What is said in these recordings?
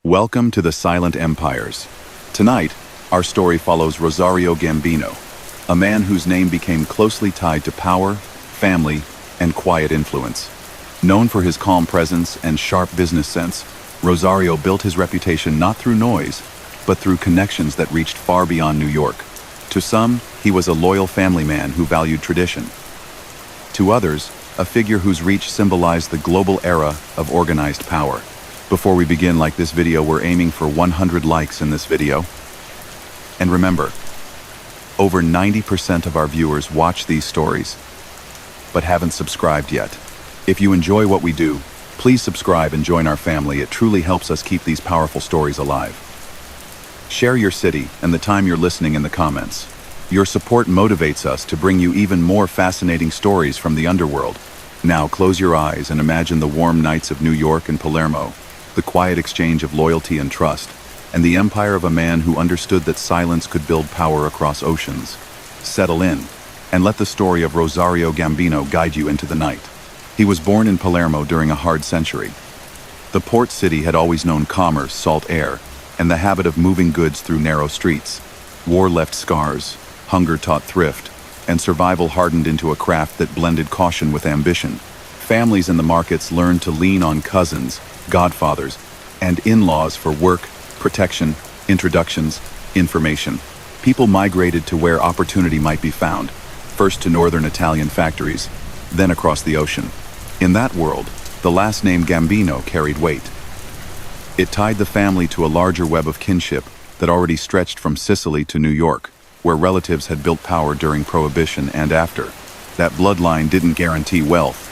Welcome to the Silent Empires. Tonight, our story follows Rosario Gambino, a man whose name became closely tied to power, family, and quiet influence. Known for his calm presence and sharp business sense, Rosario built his reputation not through noise, but through connections that reached far beyond New York. To some, he was a loyal family man who valued tradition. To others, a figure whose reach symbolized the global era of organized power. Before we begin, like this video, we're aiming for 100 likes in this video. And remember, over 90% of our viewers watch these stories, but haven't subscribed yet. If you enjoy what we do, please subscribe and join our family. It truly helps us keep these powerful stories alive. Share your city and the time you're listening in the comments. Your support motivates us to bring you even more fascinating stories from the underworld. Now close your eyes and imagine the warm nights of New York and Palermo, the quiet exchange of loyalty and trust, and the empire of a man who understood that silence could build power across oceans. Settle in, and let the story of Rosario Gambino guide you into the night. He was born in Palermo during a hard century. The port city had always known commerce, salt air, and the habit of moving goods through narrow streets. War left scars, hunger taught thrift, and survival hardened into a craft that blended caution with ambition. Families in the markets learned to lean on cousins, godfathers, and in-laws for work, protection, introductions, information. People migrated to where opportunity might be found, first to northern Italian factories, then across the ocean. In that world, the last name Gambino carried weight. It tied the family to a larger web of kinship that already stretched from Sicily to New York, where relatives had built power during Prohibition and after. That bloodline didn't guarantee wealth.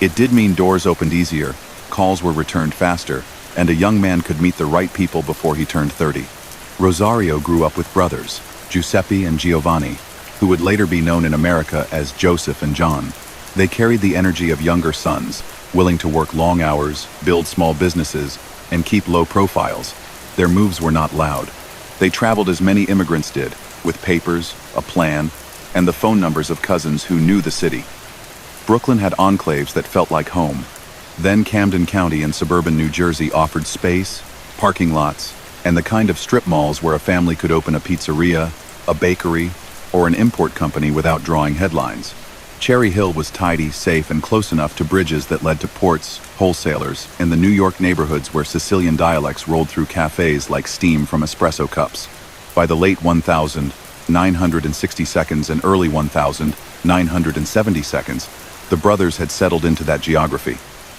It did mean doors opened easier, calls were returned faster, and a young man could meet the right people before he turned 30. Rosario grew up with brothers, Giuseppe and Giovanni, who would later be known in America as Joseph and John. They carried the energy of younger sons, willing to work long hours, build small businesses, and keep low profiles. Their moves were not loud. They traveled as many immigrants did, with papers, a plan, and the phone numbers of cousins who knew the city. Brooklyn had enclaves that felt like home. Then Camden County in suburban New Jersey offered space, parking lots, and the kind of strip malls where a family could open a pizzeria, a bakery, or an import company without drawing headlines. Cherry Hill was tidy, safe, and close enough to bridges that led to ports, wholesalers, and the New York neighborhoods where Sicilian dialects rolled through cafes like steam from espresso cups. By the late 1960s and early 1970s, the brothers had settled into that geography.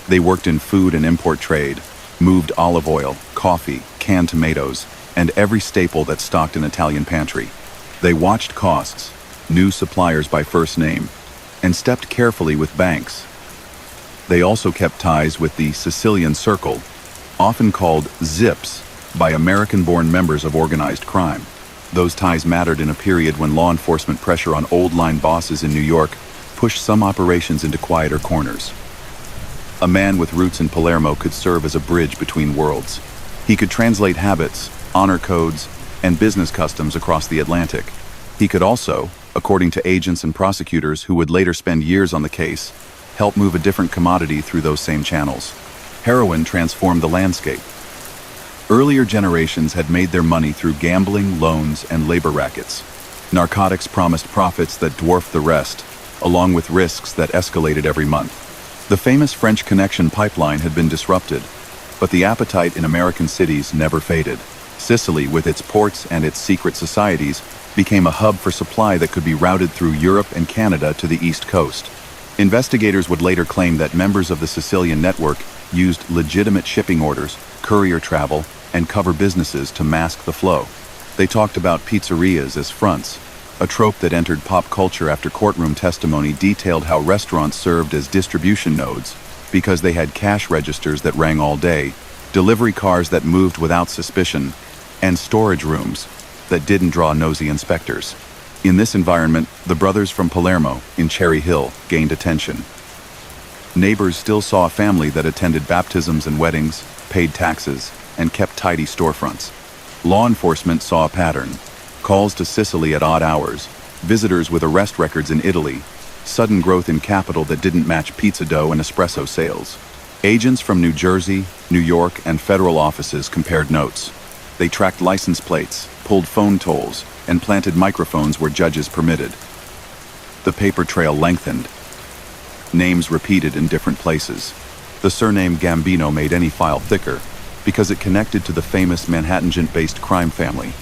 They worked in food and import trade, moved olive oil, coffee, canned tomatoes, and every staple that stocked an Italian pantry. They watched costs, knew suppliers by first name, and stepped carefully with banks. They also kept ties with the Sicilian Circle, often called Zips, by American-born members of organized crime. Those ties mattered in a period when law enforcement pressure on old-line bosses in New York pushed some operations into quieter corners. A man with roots in Palermo could serve as a bridge between worlds. He could translate habits, honor codes, and business customs across the Atlantic. He could also, according to agents and prosecutors who would later spend years on the case, help move a different commodity through those same channels. Heroin transformed the landscape. Earlier generations had made their money through gambling, loans, and labor rackets. Narcotics promised profits that dwarfed the rest, along with risks that escalated every month. The famous French Connection pipeline had been disrupted, but the appetite in American cities never faded. Sicily, with its ports and its secret societies, became a hub for supply that could be routed through Europe and Canada to the East Coast. Investigators would later claim that members of the Sicilian network used legitimate shipping orders, courier travel, and cover businesses to mask the flow. They talked about pizzerias as fronts, a trope that entered pop culture after courtroom testimony detailed how restaurants served as distribution nodes because they had cash registers that rang all day, delivery cars that moved without suspicion, and storage rooms that didn't draw nosy inspectors. In this environment, the brothers from Palermo, in Cherry Hill, gained attention. Neighbors still saw a family that attended baptisms and weddings, paid taxes, and kept tidy storefronts. Law enforcement saw a pattern: calls to Sicily at odd hours, visitors with arrest records in Italy, sudden growth in capital that didn't match pizza dough and espresso sales. Agents from New Jersey, New York, and federal offices compared notes. They tracked license plates, pulled phone tolls, and planted microphones where judges permitted. The paper trail lengthened. Names repeated in different places. The surname Gambino made any file thicker because it connected to the famous Manhattan-based crime family.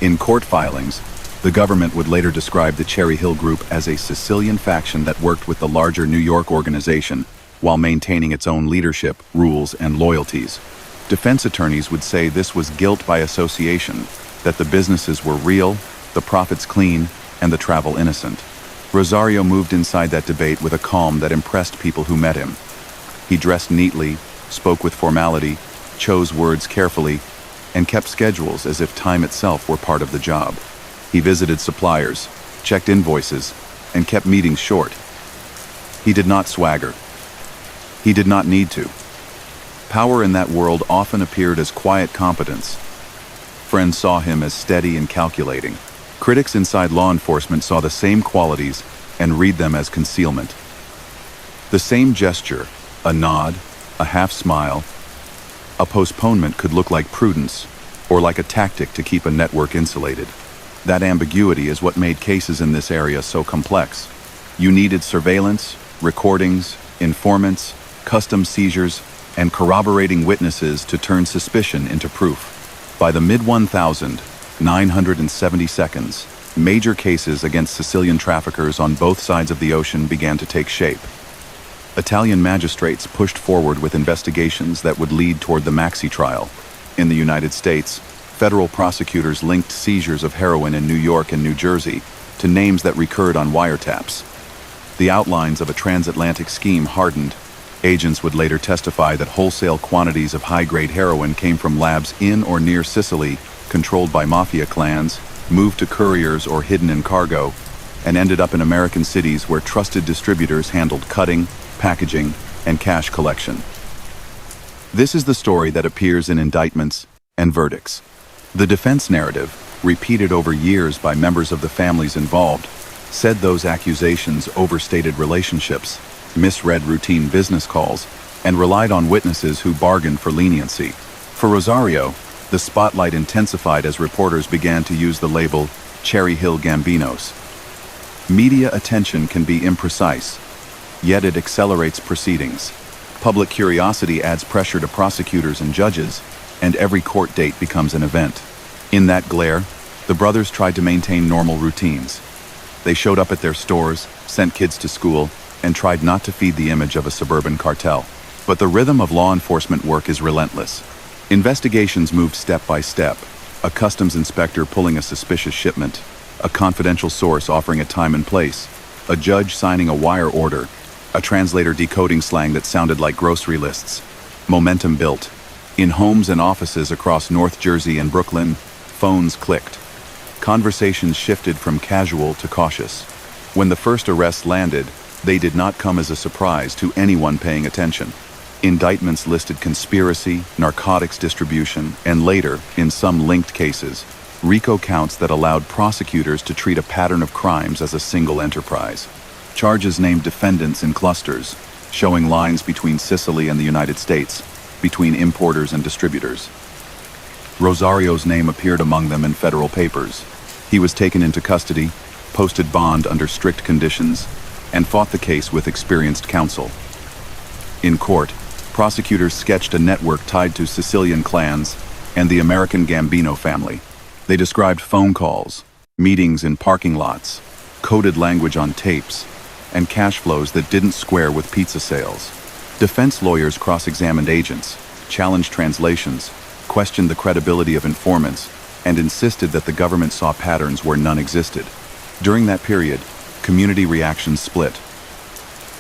In court filings, the government would later describe the Cherry Hill Group as a Sicilian faction that worked with the larger New York organization while maintaining its own leadership, rules, and loyalties. Defense attorneys would say this was guilt by association, that the businesses were real, the profits clean, and the travel innocent. Rosario moved inside that debate with a calm that impressed people who met him. He dressed neatly, spoke with formality, chose words carefully, and kept schedules as if time itself were part of the job. He visited suppliers, checked invoices, and kept meetings short. He did not swagger. He did not need to. Power in that world often appeared as quiet competence. Friends saw him as steady and calculating. Critics inside law enforcement saw the same qualities and read them as concealment. The same gesture, a nod, a half smile, a postponement could look like prudence or like a tactic to keep a network insulated. That ambiguity is what made cases in this area so complex. You needed surveillance, recordings, informants, custom seizures, and corroborating witnesses to turn suspicion into proof. By the mid-1970s, major cases against Sicilian traffickers on both sides of the ocean began to take shape. Italian magistrates pushed forward with investigations that would lead toward the Maxi trial. In the United States, federal prosecutors linked seizures of heroin in New York and New Jersey to names that recurred on wiretaps. The outlines of a transatlantic scheme hardened. Agents would later testify that wholesale quantities of high-grade heroin came from labs in or near Sicily, controlled by Mafia clans, moved to couriers or hidden in cargo, and ended up in American cities where trusted distributors handled cutting, packaging, and cash collection. This is the story that appears in indictments and verdicts. The defense narrative, repeated over years by members of the families involved, said those accusations overstated relationships, misread routine business calls, and relied on witnesses who bargained for leniency. For Rosario, the spotlight intensified as reporters began to use the label Cherry Hill Gambinos. Media attention can be imprecise, yet it accelerates proceedings. Public curiosity adds pressure to prosecutors and judges, and every court date becomes an event. In that glare, the brothers tried to maintain normal routines. They showed up at their stores, sent kids to school, and tried not to feed the image of a suburban cartel. But the rhythm of law enforcement work is relentless. Investigations moved step by step, a customs inspector pulling a suspicious shipment, a confidential source offering a time and place, a judge signing a wire order, a translator decoding slang that sounded like grocery lists. Momentum built. In homes and offices across North Jersey and Brooklyn, phones clicked. Conversations shifted from casual to cautious. When the first arrests landed, they did not come as a surprise to anyone paying attention. Indictments listed conspiracy, narcotics distribution, and later, in some linked cases, RICO counts that allowed prosecutors to treat a pattern of crimes as a single enterprise. Charges named defendants in clusters, showing lines between Sicily and the United States, between importers and distributors. Rosario's name appeared among them in federal papers. He was taken into custody, posted bond under strict conditions, and fought the case with experienced counsel. In court, prosecutors sketched a network tied to Sicilian clans and the American Gambino family. They described phone calls, meetings in parking lots, coded language on tapes, and cash flows that didn't square with pizza sales. Defense lawyers cross-examined agents, challenged translations, questioned the credibility of informants, and insisted that the government saw patterns where none existed. During that period, community reactions split.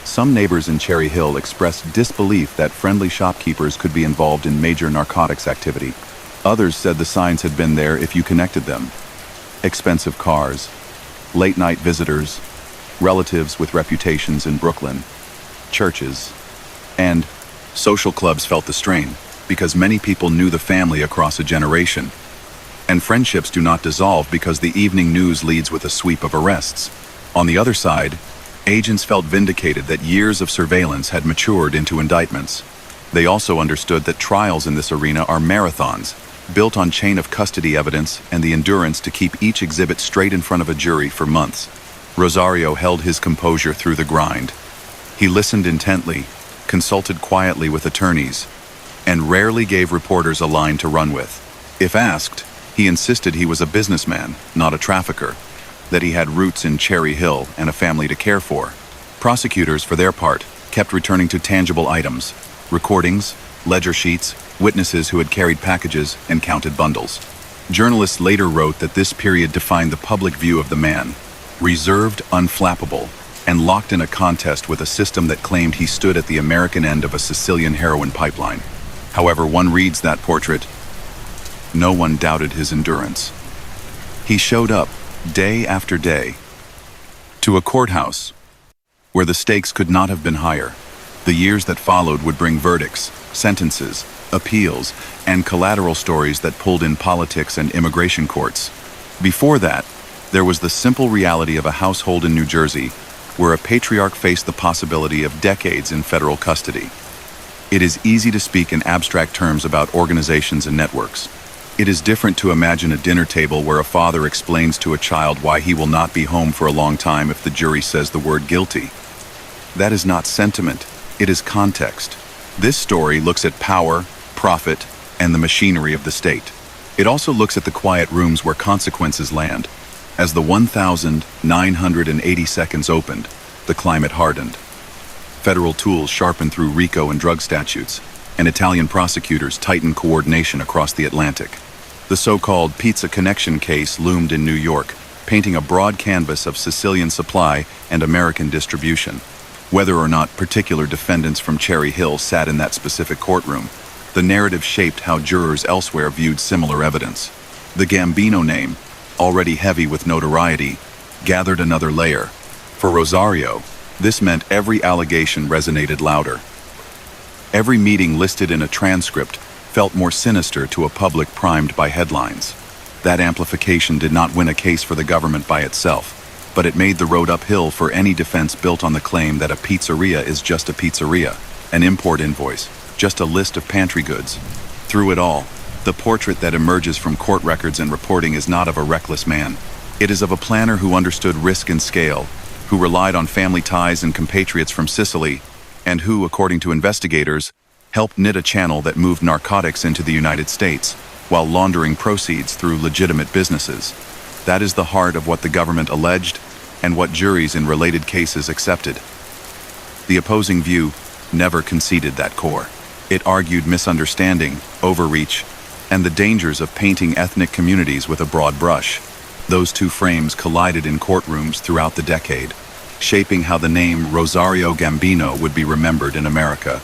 Some neighbors in Cherry Hill expressed disbelief that friendly shopkeepers could be involved in major narcotics activity. Others said the signs had been there if you connected them. Expensive cars, late-night visitors, relatives with reputations in Brooklyn, churches, and social clubs felt the strain because many people knew the family across a generation. And friendships do not dissolve because the evening news leads with a sweep of arrests. On the other side, agents felt vindicated that years of surveillance had matured into indictments. They also understood that trials in this arena are marathons, built on chain of custody evidence and the endurance to keep each exhibit straight in front of a jury for months. Rosario held his composure through the grind. He listened intently, consulted quietly with attorneys, and rarely gave reporters a line to run with. If asked, he insisted he was a businessman, not a trafficker, that he had roots in Cherry Hill and a family to care for. Prosecutors, for their part, kept returning to tangible items, recordings, ledger sheets, witnesses who had carried packages and counted bundles. Journalists later wrote that this period defined the public view of the man, reserved, unflappable, and locked in a contest with a system that claimed he stood at the American end of a Sicilian heroin pipeline. However one reads that portrait, no one doubted his endurance. He showed up, day after day, to a courthouse where the stakes could not have been higher. The years that followed would bring verdicts, sentences, appeals, and collateral stories that pulled in politics and immigration courts. Before that, there was the simple reality of a household in New Jersey where a patriarch faced the possibility of decades in federal custody. It is easy to speak in abstract terms about organizations and networks. It is different to imagine a dinner table where a father explains to a child why he will not be home for a long time if the jury says the word guilty. That is not sentiment, it is context. This story looks at power, profit, and the machinery of the state. It also looks at the quiet rooms where consequences land. As the 1,980 seconds opened, the climate hardened. Federal tools sharpened through RICO and drug statutes, and Italian prosecutors tightened coordination across the Atlantic. The so-called Pizza Connection case loomed in New York, painting a broad canvas of Sicilian supply and American distribution. Whether or not particular defendants from Cherry Hill sat in that specific courtroom, the narrative shaped how jurors elsewhere viewed similar evidence. The Gambino name, already heavy with notoriety, gathered another layer. For Rosario, this meant every allegation resonated louder. Every meeting listed in a transcript felt more sinister to a public primed by headlines. That amplification did not win a case for the government by itself, but it made the road uphill for any defense built on the claim that a pizzeria is just a pizzeria, an import invoice, just a list of pantry goods. Through it all, the portrait that emerges from court records and reporting is not of a reckless man. It is of a planner who understood risk and scale, who relied on family ties and compatriots from Sicily, and who, according to investigators, helped knit a channel that moved narcotics into the United States, while laundering proceeds through legitimate businesses. That is the heart of what the government alleged and what juries in related cases accepted. The opposing view never conceded that core. It argued misunderstanding, overreach, and the dangers of painting ethnic communities with a broad brush. Those two frames collided in courtrooms throughout the decade, shaping how the name Rosario Gambino would be remembered in America.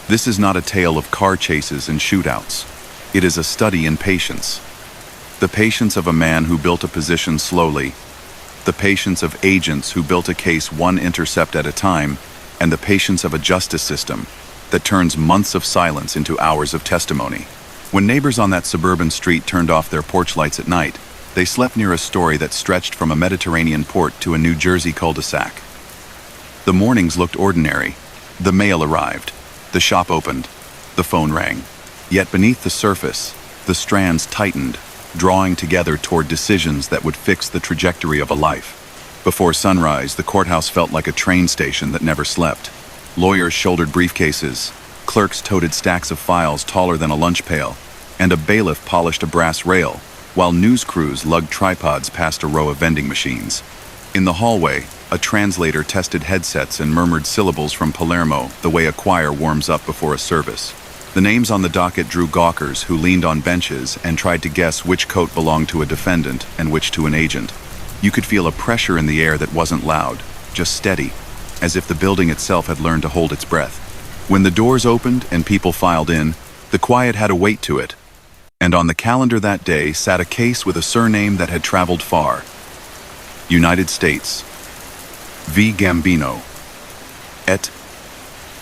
This is not a tale of car chases and shootouts. It is a study in patience. The patience of a man who built a position slowly, the patience of agents who built a case one intercept at a time, and the patience of a justice system that turns months of silence into hours of testimony. When neighbors on that suburban street turned off their porch lights at night, they slept near a story that stretched from a Mediterranean port to a New Jersey cul-de-sac. The mornings looked ordinary. The mail arrived. The shop opened. The phone rang. Yet beneath the surface, the strands tightened, drawing together toward decisions that would fix the trajectory of a life. Before sunrise, the courthouse felt like a train station that never slept. Lawyers shouldered briefcases, clerks toted stacks of files taller than a lunch pail, and a bailiff polished a brass rail, while news crews lugged tripods past a row of vending machines. In the hallway, a translator tested headsets and murmured syllables from Palermo the way a choir warms up before a service. The names on the docket drew gawkers who leaned on benches and tried to guess which coat belonged to a defendant and which to an agent. You could feel a pressure in the air that wasn't loud, just steady, as if the building itself had learned to hold its breath. When the doors opened and people filed in, the quiet had a weight to it. And on the calendar that day sat a case with a surname that had traveled far. United States. V. Gambino. Et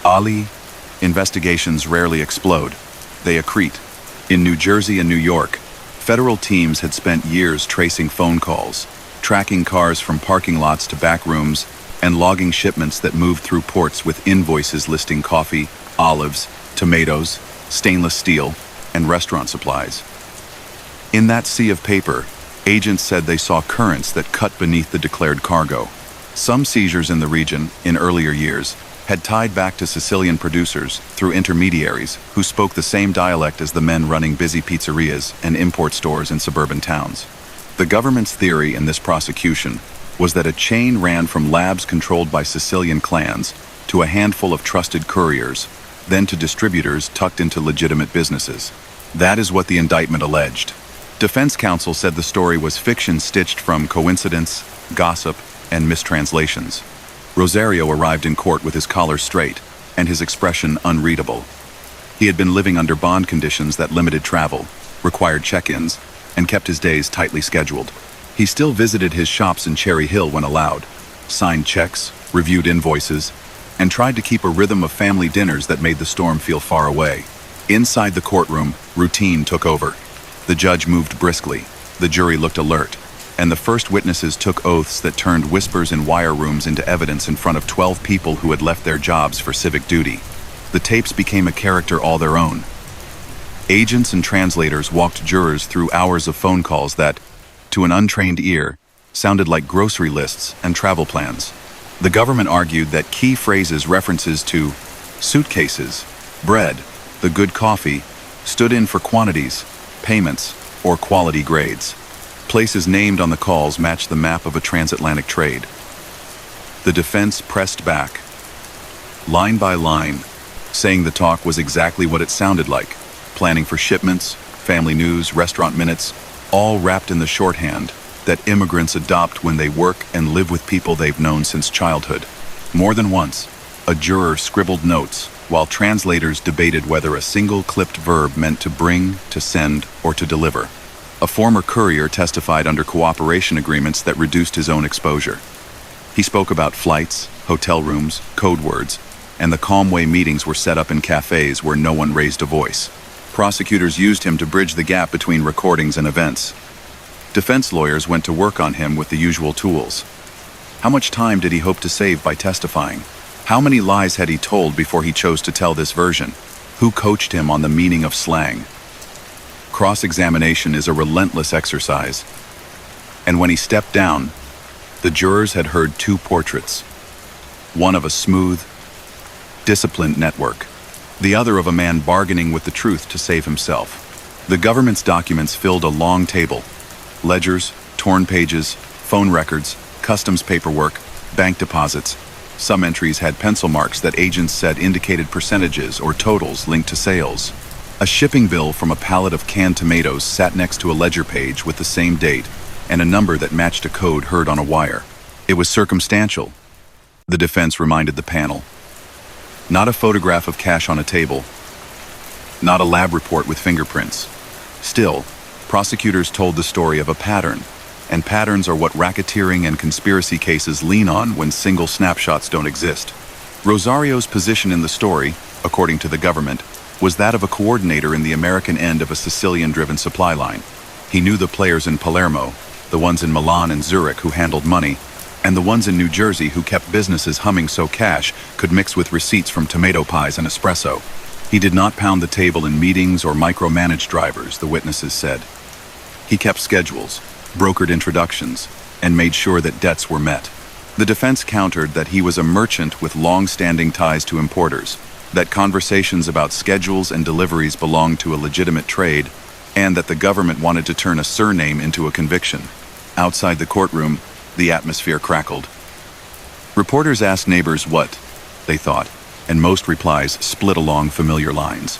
Ali. Investigations rarely explode. They accrete. In New Jersey and New York, federal teams had spent years tracing phone calls, tracking cars from parking lots to back rooms, and logging shipments that moved through ports with invoices listing coffee, olives, tomatoes, stainless steel, and restaurant supplies. In that sea of paper, agents said they saw currents that cut beneath the declared cargo. Some seizures in the region, in earlier years, had tied back to Sicilian producers through intermediaries who spoke the same dialect as the men running busy pizzerias and import stores in suburban towns. The government's theory in this prosecution was that a chain ran from labs controlled by Sicilian clans to a handful of trusted couriers, then to distributors tucked into legitimate businesses. That is what the indictment alleged. Defense counsel said the story was fiction stitched from coincidence, gossip, and mistranslations. Rosario arrived in court with his collar straight and his expression unreadable. He had been living under bond conditions that limited travel, required check-ins, and kept his days tightly scheduled. He still visited his shops in Cherry Hill when allowed, signed checks, reviewed invoices, and tried to keep a rhythm of family dinners that made the storm feel far away. Inside the courtroom, routine took over. The judge moved briskly, the jury looked alert, and the first witnesses took oaths that turned whispers in wire rooms into evidence in front of 12 people who had left their jobs for civic duty. The tapes became a character all their own. Agents and translators walked jurors through hours of phone calls that, to an untrained ear, sounded like grocery lists and travel plans. The government argued that key phrases references to suitcases, bread, the good coffee, stood in for quantities, payments, or quality grades. Places named on the calls matched the map of a transatlantic trade. The defense pressed back, line by line, saying the talk was exactly what it sounded like, planning for shipments, family news, restaurant minutes, all wrapped in the shorthand that immigrants adopt when they work and live with people they've known since childhood. More than once, a juror scribbled notes while translators debated whether a single clipped verb meant to bring, to send, or to deliver. A former courier testified under cooperation agreements that reduced his own exposure. He spoke about flights, hotel rooms, code words, and the calm way meetings were set up in cafes where no one raised a voice. Prosecutors used him to bridge the gap between recordings and events. Defense lawyers went to work on him with the usual tools. How much time did he hope to save by testifying? How many lies had he told before he chose to tell this version? Who coached him on the meaning of slang? Cross-examination is a relentless exercise. And when he stepped down, the jurors had heard two portraits. One of a smooth, disciplined network. The other of a man bargaining with the truth to save himself. The government's documents filled a long table. Ledgers, torn pages, phone records, customs paperwork, bank deposits. Some entries had pencil marks that agents said indicated percentages or totals linked to sales. A shipping bill from a pallet of canned tomatoes sat next to a ledger page with the same date and a number that matched a code heard on a wire. It was circumstantial, the defense reminded the panel. Not a photograph of cash on a table. Not a lab report with fingerprints. Still, prosecutors told the story of a pattern, and patterns are what racketeering and conspiracy cases lean on when single snapshots don't exist. Rosario's position in the story, according to the government, was that of a coordinator in the American end of a Sicilian-driven supply line. He knew the players in Palermo, the ones in Milan and Zurich who handled money, and the ones in New Jersey who kept businesses humming so cash could mix with receipts from tomato pies and espresso. He did not pound the table in meetings or micromanage drivers, the witnesses said. He kept schedules, brokered introductions, and made sure that debts were met. The defense countered that he was a merchant with long-standing ties to importers, that conversations about schedules and deliveries belonged to a legitimate trade, and that the government wanted to turn a surname into a conviction. Outside the courtroom, the atmosphere crackled. Reporters asked neighbors what they thought, and most replies split along familiar lines.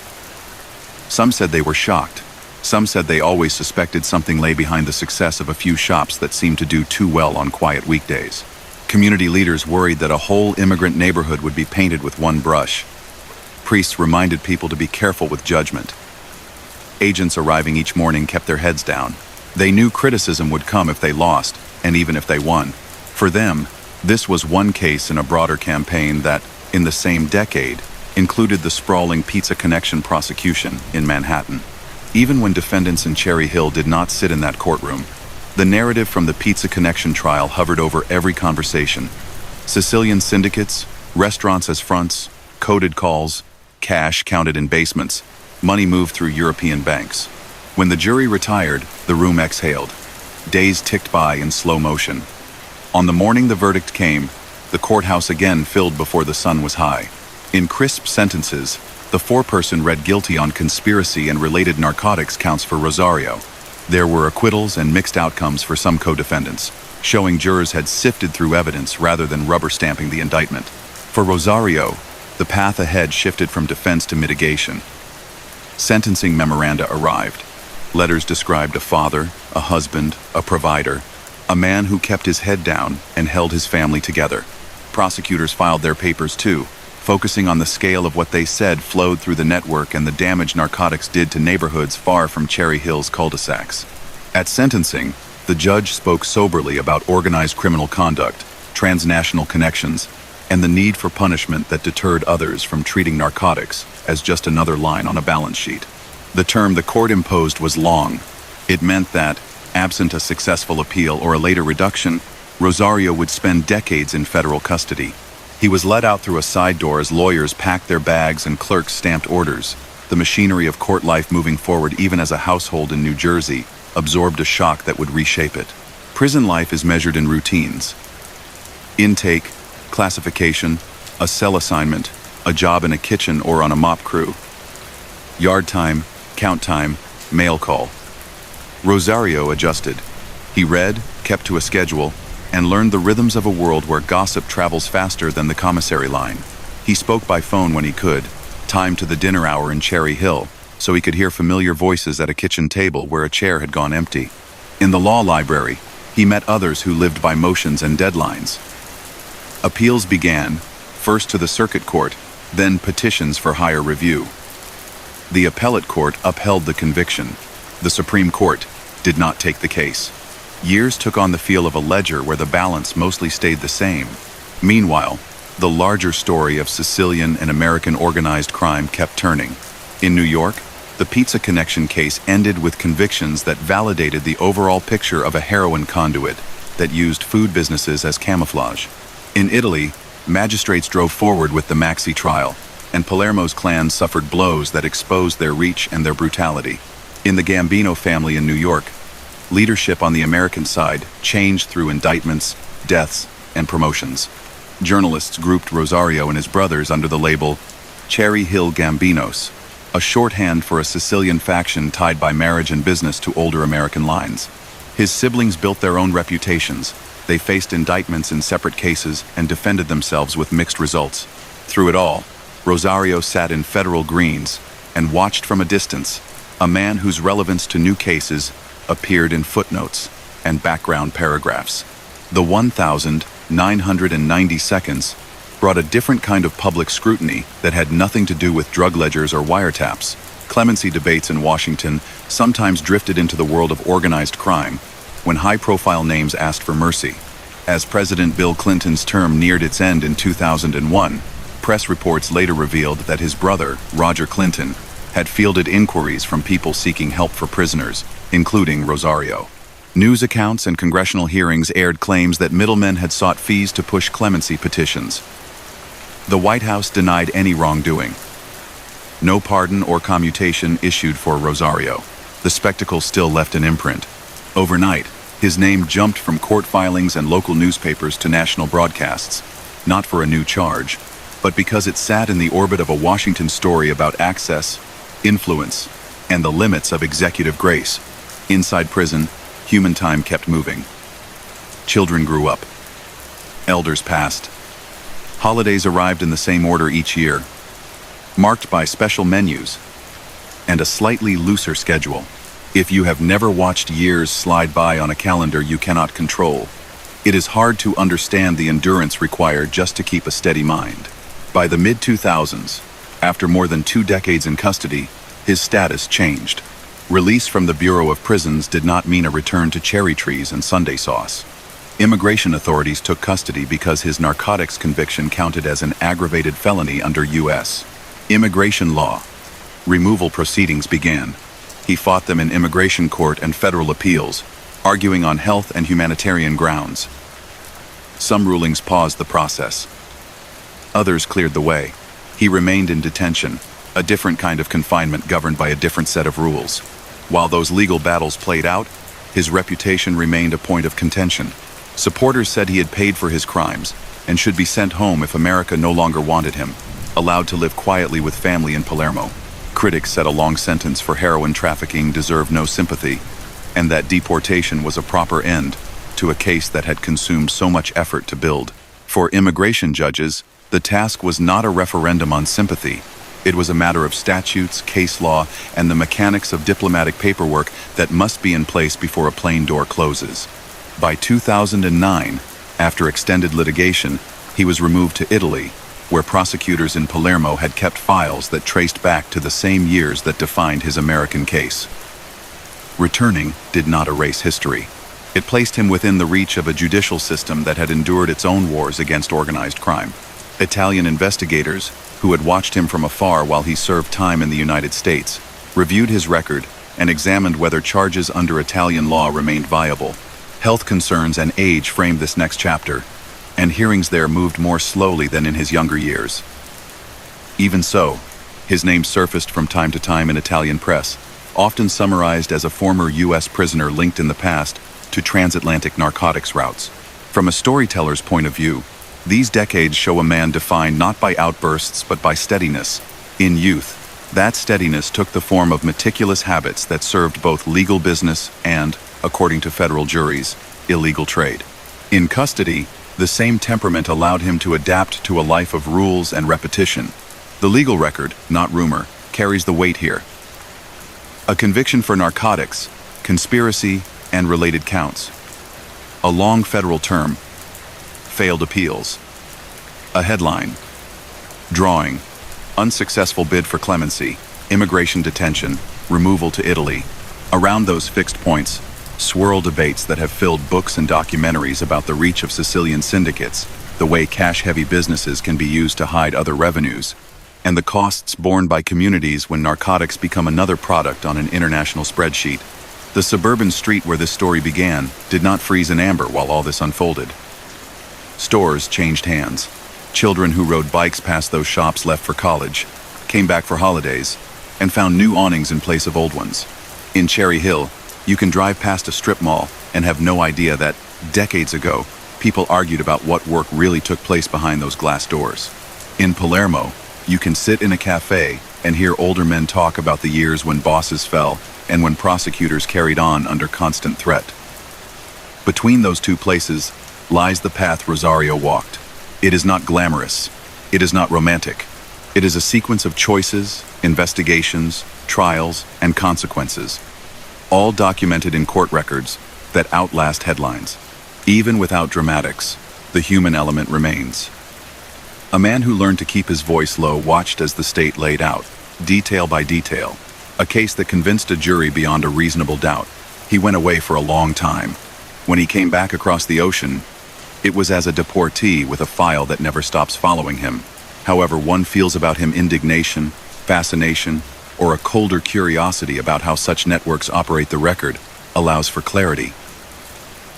Some said they were shocked. Some said they always suspected something lay behind the success of a few shops that seemed to do too well on quiet weekdays. Community leaders worried that a whole immigrant neighborhood would be painted with one brush. Priests reminded people to be careful with judgment. Agents arriving each morning kept their heads down. They knew criticism would come if they lost, and even if they won. For them, this was one case in a broader campaign that, in the same decade, included the sprawling Pizza Connection prosecution in Manhattan. Even when defendants in Cherry Hill did not sit in that courtroom, the narrative from the Pizza Connection trial hovered over every conversation. Sicilian syndicates, restaurants as fronts, coded calls, cash counted in basements, money moved through European banks. When the jury retired, the room exhaled. Days ticked by in slow motion. On the morning the verdict came, the courthouse again filled before the sun was high. In crisp sentences, the foreperson read guilty on conspiracy and related narcotics counts for Rosario. There were acquittals and mixed outcomes for some co-defendants, showing jurors had sifted through evidence rather than rubber-stamping the indictment. For Rosario, the path ahead shifted from defense to mitigation. Sentencing memoranda arrived. Letters described a father, a husband, a provider, a man who kept his head down and held his family together. Prosecutors filed their papers too, focusing on the scale of what they said flowed through the network and the damage narcotics did to neighborhoods far from Cherry Hill's cul-de-sacs. At sentencing, the judge spoke soberly about organized criminal conduct, transnational connections, and the need for punishment that deterred others from treating narcotics as just another line on a balance sheet. The term the court imposed was long. It meant that, absent a successful appeal or a later reduction, Rosario would spend decades in federal custody. He was let out through a side door as lawyers packed their bags and clerks stamped orders. The machinery of court life moving forward even as a household in New Jersey absorbed a shock that would reshape it. Prison life is measured in routines. Intake, classification, a cell assignment, a job in a kitchen or on a mop crew. Yard time, count time, mail call. Rosario adjusted. He read, kept to a schedule, and learned the rhythms of a world where gossip travels faster than the commissary line. He spoke by phone when he could, timed to the dinner hour in Cherry Hill, so he could hear familiar voices at a kitchen table where a chair had gone empty. In the law library, he met others who lived by motions and deadlines. Appeals began, first to the circuit court, then petitions for higher review. The appellate court upheld the conviction. The Supreme Court did not take the case. Years took on the feel of a ledger where the balance mostly stayed the same. Meanwhile, the larger story of Sicilian and American organized crime kept turning. In New York, the Pizza Connection case ended with convictions that validated the overall picture of a heroin conduit that used food businesses as camouflage. In Italy, magistrates drove forward with the Maxi trial, and Palermo's clan suffered blows that exposed their reach and their brutality. In the Gambino family in New York, leadership on the American side changed through indictments, deaths, and promotions. Journalists grouped Rosario and his brothers under the label Cherry Hill Gambinos, a shorthand for a Sicilian faction tied by marriage and business to older American lines. His siblings built their own reputations. They faced indictments in separate cases and defended themselves with mixed results. Through it all, Rosario sat in federal greens and watched from a distance, a man whose relevance to new cases appeared in footnotes and background paragraphs. The 1,990 seconds brought a different kind of public scrutiny that had nothing to do with drug ledgers or wiretaps. Clemency debates in Washington sometimes drifted into the world of organized crime when high-profile names asked for mercy. As President Bill Clinton's term neared its end in 2001, press reports later revealed that his brother, Roger Clinton, had fielded inquiries from people seeking help for prisoners, including Rosario. News accounts and congressional hearings aired claims that middlemen had sought fees to push clemency petitions. The White House denied any wrongdoing. No pardon or commutation issued for Rosario. The spectacle still left an imprint. Overnight, his name jumped from court filings and local newspapers to national broadcasts, not for a new charge, but because it sat in the orbit of a Washington story about access, influence, and the limits of executive grace. Inside prison, human time kept moving. Children grew up. Elders passed. Holidays arrived in the same order each year, marked by special menus and a slightly looser schedule. If you have never watched years slide by on a calendar you cannot control, it is hard to understand the endurance required just to keep a steady mind. By the mid-2000s, after more than 2 decades in custody, his status changed. Release from the Bureau of Prisons did not mean a return to cherry trees and Sunday sauce. Immigration authorities took custody because his narcotics conviction counted as an aggravated felony under U.S. immigration law. Removal proceedings began. He fought them in immigration court and federal appeals, arguing on health and humanitarian grounds. Some rulings paused the process. Others cleared the way. He remained in detention, a different kind of confinement governed by a different set of rules. While those legal battles played out, his reputation remained a point of contention. Supporters said he had paid for his crimes and should be sent home if America no longer wanted him, allowed to live quietly with family in Palermo. Critics said a long sentence for heroin trafficking deserved no sympathy, and that deportation was a proper end to a case that had consumed so much effort to build. For immigration judges, the task was not a referendum on sympathy. It was a matter of statutes, case law, and the mechanics of diplomatic paperwork that must be in place before a plane door closes. By 2009, after extended litigation, he was removed to Italy, where prosecutors in Palermo had kept files that traced back to the same years that defined his American case. Returning did not erase history. It placed him within the reach of a judicial system that had endured its own wars against organized crime. Italian investigators, who had watched him from afar while he served time in the United States, reviewed his record and examined whether charges under Italian law remained viable. Health concerns and age framed this next chapter, and hearings there moved more slowly than in his younger years. Even so, his name surfaced from time to time in Italian press, often summarized as a former U.S. prisoner linked in the past to transatlantic narcotics routes. From a storyteller's point of view, these decades show a man defined not by outbursts but by steadiness. In youth, that steadiness took the form of meticulous habits that served both legal business and, according to federal juries, illegal trade. In custody, the same temperament allowed him to adapt to a life of rules and repetition. The legal record, not rumor, carries the weight here. A conviction for narcotics, conspiracy, and related counts. A long federal term. Failed appeals. A headline. Drawing. Unsuccessful bid for clemency. Immigration detention. Removal to Italy. Around those fixed points, swirl debates that have filled books and documentaries about the reach of Sicilian syndicates, the way cash-heavy businesses can be used to hide other revenues, and the costs borne by communities when narcotics become another product on an international spreadsheet. The suburban street where this story began did not freeze in amber while all this unfolded. Stores changed hands. Children who rode bikes past those shops left for college, came back for holidays, and found new awnings in place of old ones. In Cherry Hill, you can drive past a strip mall and have no idea that, decades ago, people argued about what work really took place behind those glass doors. In Palermo, you can sit in a cafe and hear older men talk about the years when bosses fell and when prosecutors carried on under constant threat. Between those two places lies the path Rosario walked. It is not glamorous. It is not romantic. It is a sequence of choices, investigations, trials, and consequences, all documented in court records that outlast headlines. Even without dramatics, the human element remains. A man who learned to keep his voice low watched as the state laid out, detail by detail, a case that convinced a jury beyond a reasonable doubt. He went away for a long time. When he came back across the ocean, it was as a deportee with a file that never stops following him. However one feels about him indignation, fascination, or a colder curiosity about how such networks operate, the record allows for clarity.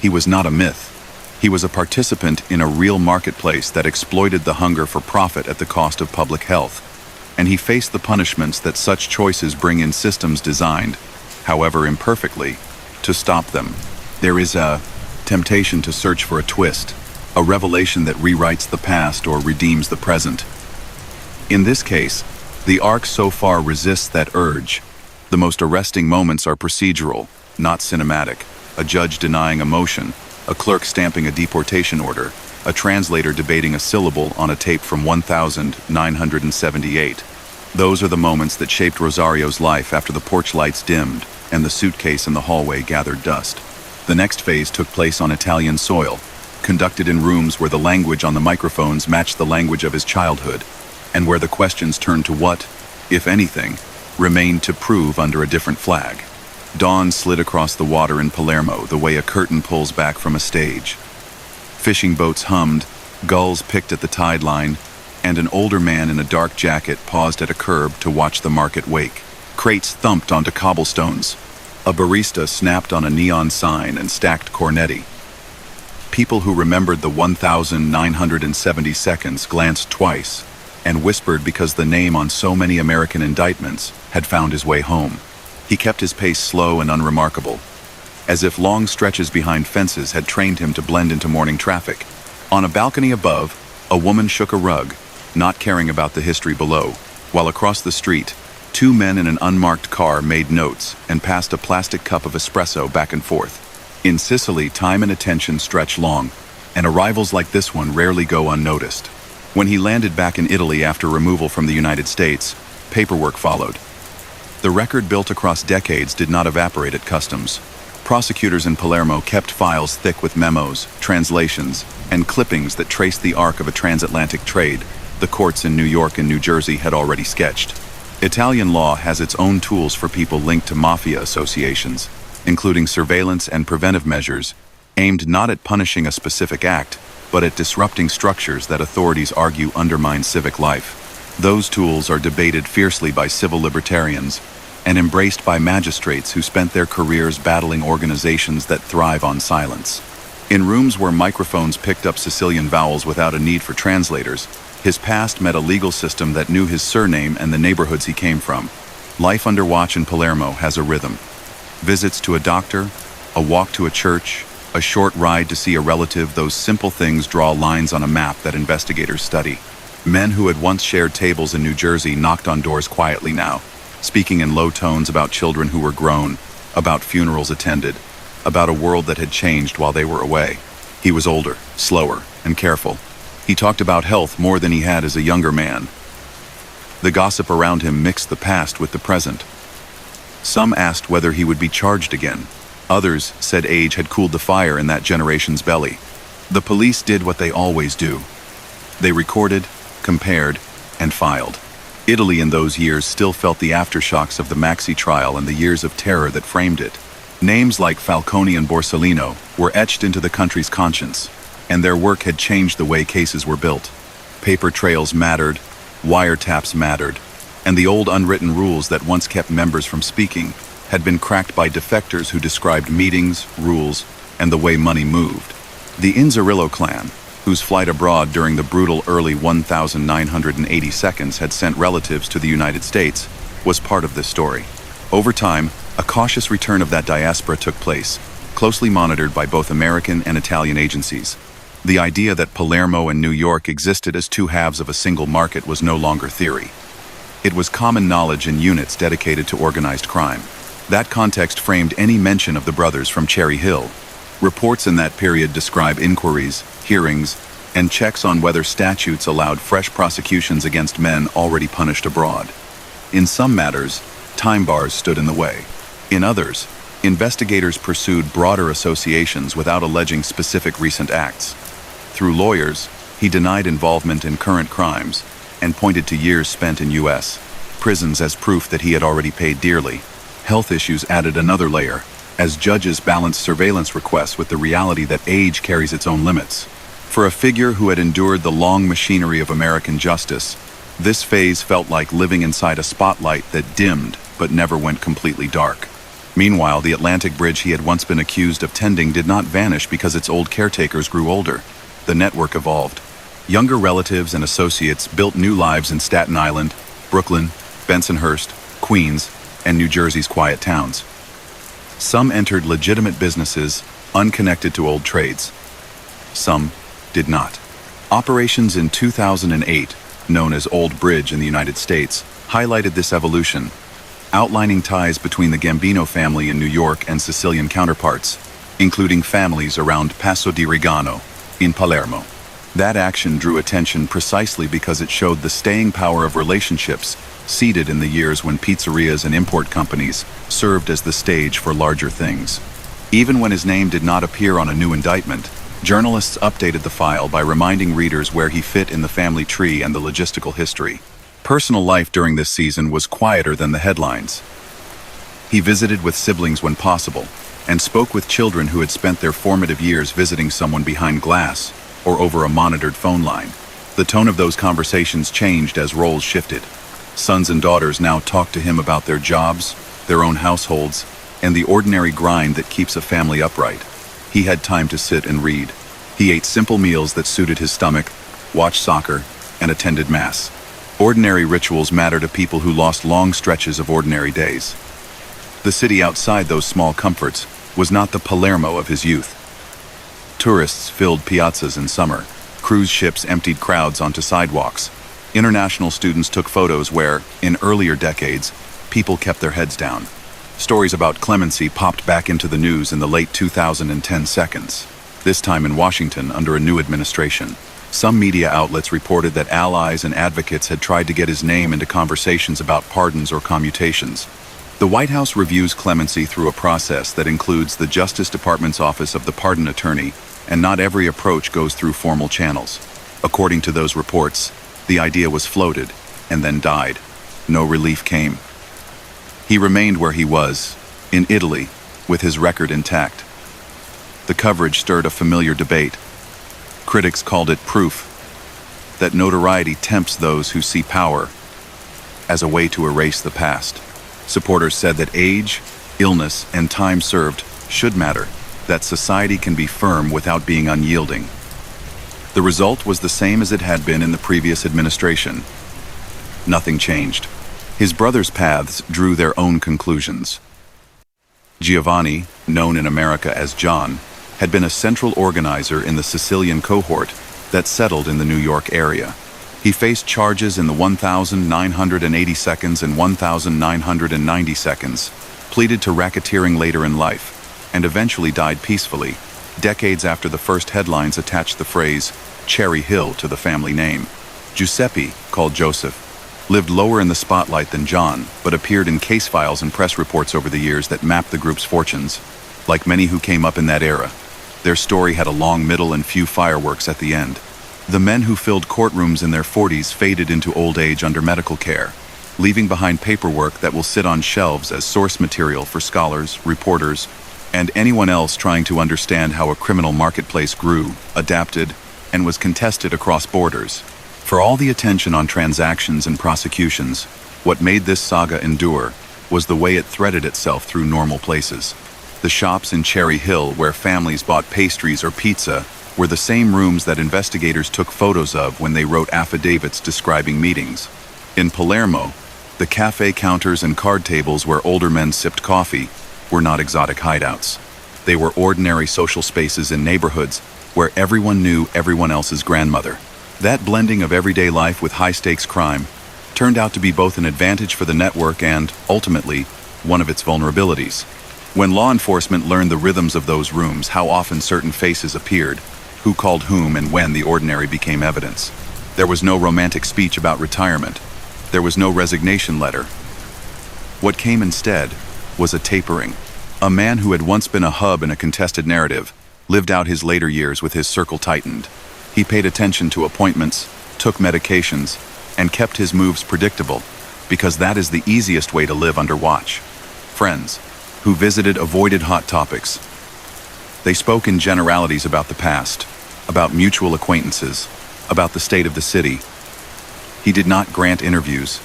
He was not a myth. He was a participant in a real marketplace that exploited the hunger for profit at the cost of public health. And he faced the punishments that such choices bring in systems designed, however imperfectly, to stop them. There is a temptation to search for a twist, a revelation that rewrites the past or redeems the present. In this case, the arc so far resists that urge. The most arresting moments are procedural, not cinematic. A judge denying a motion, a clerk stamping a deportation order, a translator debating a syllable on a tape from 1978. Those are the moments that shaped Rosario's life after the porch lights dimmed and the suitcase in the hallway gathered dust. The next phase took place on Italian soil, conducted in rooms where the language on the microphones matched the language of his childhood, and where the questions turned to what, if anything, remained to prove under a different flag. Dawn slid across the water in Palermo the way a curtain pulls back from a stage. Fishing boats hummed, gulls picked at the tide line, and an older man in a dark jacket paused at a curb to watch the market wake. Crates thumped onto cobblestones. A barista snapped on a neon sign and stacked cornetti. People who remembered the 1,970 seconds glanced twice, and whispered because the name on so many American indictments had found his way home. He kept his pace slow and unremarkable, as if long stretches behind fences had trained him to blend into morning traffic. On a balcony above, a woman shook a rug, not caring about the history below, while across the street, two men in an unmarked car made notes and passed a plastic cup of espresso back and forth. In Sicily, time and attention stretch long, and arrivals like this one rarely go unnoticed. When he landed back in Italy after removal from the United States, paperwork followed. The record built across decades did not evaporate at customs. Prosecutors in Palermo kept files thick with memos, translations, and clippings that traced the arc of a transatlantic trade the courts in New York and New Jersey had already sketched. Italian law has its own tools for people linked to Mafia associations, including surveillance and preventive measures, aimed not at punishing a specific act, but at disrupting structures that authorities argue undermine civic life. Those tools are debated fiercely by civil libertarians and embraced by magistrates who spent their careers battling organizations that thrive on silence. In rooms where microphones picked up Sicilian vowels without a need for translators, his past met a legal system that knew his surname and the neighborhoods he came from. Life under watch in Palermo has a rhythm. Visits to a doctor, a walk to a church, a short ride to see a relative, those simple things draw lines on a map that investigators study. Men who had once shared tables in New Jersey knocked on doors quietly now, speaking in low tones about children who were grown, about funerals attended, about a world that had changed while they were away. He was older, slower, and careful. He talked about health more than he had as a younger man. The gossip around him mixed the past with the present. Some asked whether he would be charged again. Others said age had cooled the fire in that generation's belly. The police did what they always do. They recorded, compared, and filed. Italy in those years still felt the aftershocks of the Maxi trial and the years of terror that framed it. Names like Falcone and Borsellino were etched into the country's conscience, and their work had changed the way cases were built. Paper trails mattered, wiretaps mattered, and the old unwritten rules that once kept members from speaking had been cracked by defectors who described meetings, rules, and the way money moved. The Inzerillo clan, whose flight abroad during the brutal early 1980 seconds had sent relatives to the United States, was part of this story. Over time, a cautious return of that diaspora took place, closely monitored by both American and Italian agencies. The idea that Palermo and New York existed as two halves of a single market was no longer theory. It was common knowledge in units dedicated to organized crime. That context framed any mention of the brothers from Cherry Hill. Reports in that period describe inquiries, hearings, and checks on whether statutes allowed fresh prosecutions against men already punished abroad. In some matters, time bars stood in the way. In others, investigators pursued broader associations without alleging specific recent acts. Through lawyers, he denied involvement in current crimes and pointed to years spent in U.S. prisons as proof that he had already paid dearly. Health issues added another layer, as judges balanced surveillance requests with the reality that age carries its own limits. For a figure who had endured the long machinery of American justice, this phase felt like living inside a spotlight that dimmed but never went completely dark. Meanwhile, the Atlantic Bridge he had once been accused of tending did not vanish because its old caretakers grew older. The network evolved. Younger relatives and associates built new lives in Staten Island, Brooklyn, Bensonhurst, Queens, and New Jersey's quiet towns. Some entered legitimate businesses unconnected to old trades. Some did not. Operations in 2008, known as Old Bridge in the United States, highlighted this evolution, outlining ties between the Gambino family in New York and Sicilian counterparts, including families around Passo di Regano in Palermo. That action drew attention precisely because it showed the staying power of relationships seeded in the years when pizzerias and import companies served as the stage for larger things. Even when his name did not appear on a new indictment, journalists updated the file by reminding readers where he fit in the family tree and the logistical history. Personal life during this season was quieter than the headlines. He visited with siblings when possible, and spoke with children who had spent their formative years visiting someone behind glass or over a monitored phone line. The tone of those conversations changed as roles shifted. Sons and daughters now talked to him about their jobs, their own households, and the ordinary grind that keeps a family upright. He had time to sit and read. He ate simple meals that suited his stomach, watched soccer, and attended mass. Ordinary rituals matter to people who lost long stretches of ordinary days. The city outside those small comforts was not the Palermo of his youth. Tourists filled piazzas in summer. Cruise ships emptied crowds onto sidewalks. International students took photos where, in earlier decades, people kept their heads down. Stories about clemency popped back into the news in the late 2010 seconds, this time in Washington under a new administration. Some media outlets reported that allies and advocates had tried to get his name into conversations about pardons or commutations. The White House reviews clemency through a process that includes the Justice Department's Office of the Pardon Attorney, and not every approach goes through formal channels. According to those reports, the idea was floated and then died. No relief came. He remained where he was, in Italy, with his record intact. The coverage stirred a familiar debate. Critics called it proof that notoriety tempts those who see power as a way to erase the past. Supporters said that age, illness, and time served should matter, that society can be firm without being unyielding. The result was the same as it had been in the previous administration. Nothing changed. His brothers' paths drew their own conclusions. Giovanni, known in America as John, had been a central organizer in the Sicilian cohort that settled in the New York area. He faced charges in the 1,980 seconds and 1,990 seconds, pleaded to racketeering later in life, and eventually died peacefully, decades after the first headlines attached the phrase Cherry Hill to the family name. Giuseppe, called Joseph, lived lower in the spotlight than John, but appeared in case files and press reports over the years that mapped the group's fortunes. Like many who came up in that era, their story had a long middle and few fireworks at the end. The men who filled courtrooms in their 40s faded into old age under medical care, leaving behind paperwork that will sit on shelves as source material for scholars, reporters, and anyone else trying to understand how a criminal marketplace grew, adapted, and was contested across borders. For all the attention on transactions and prosecutions, what made this saga endure was the way it threaded itself through normal places. The shops in Cherry Hill where families bought pastries or pizza were the same rooms that investigators took photos of when they wrote affidavits describing meetings. In Palermo, the cafe counters and card tables where older men sipped coffee were not exotic hideouts. They were ordinary social spaces in neighborhoods where everyone knew everyone else's grandmother. That blending of everyday life with high-stakes crime turned out to be both an advantage for the network and, ultimately, one of its vulnerabilities. When law enforcement learned the rhythms of those rooms, how often certain faces appeared, who called whom, and when the ordinary became evidence. There was no romantic speech about retirement. There was no resignation letter. What came instead was a tapering. A man who had once been a hub in a contested narrative lived out his later years with his circle tightened. He paid attention to appointments, took medications, and kept his moves predictable, because that is the easiest way to live under watch. Friends who visited avoided hot topics. They spoke in generalities about the past, about mutual acquaintances, about the state of the city. He did not grant interviews.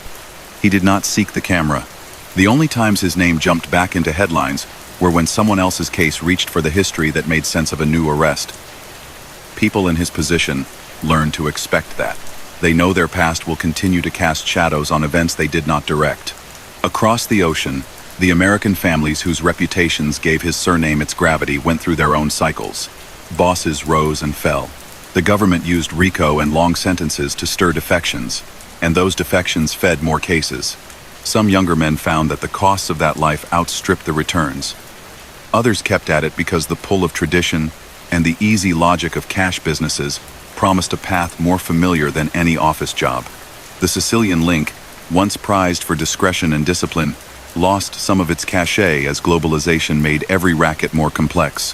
He did not seek the camera. The only times his name jumped back into headlines were when someone else's case reached for the history that made sense of a new arrest. People in his position learn to expect that. They know their past will continue to cast shadows on events they did not direct. Across the ocean, the American families whose reputations gave his surname its gravity went through their own cycles. Bosses rose and fell. The government used RICO and long sentences to stir defections, and those defections fed more cases. Some younger men found that the costs of that life outstripped the returns. Others kept at it because the pull of tradition and the easy logic of cash businesses promised a path more familiar than any office job. The Sicilian link, once prized for discretion and discipline, lost some of its cachet as globalization made every racket more complex.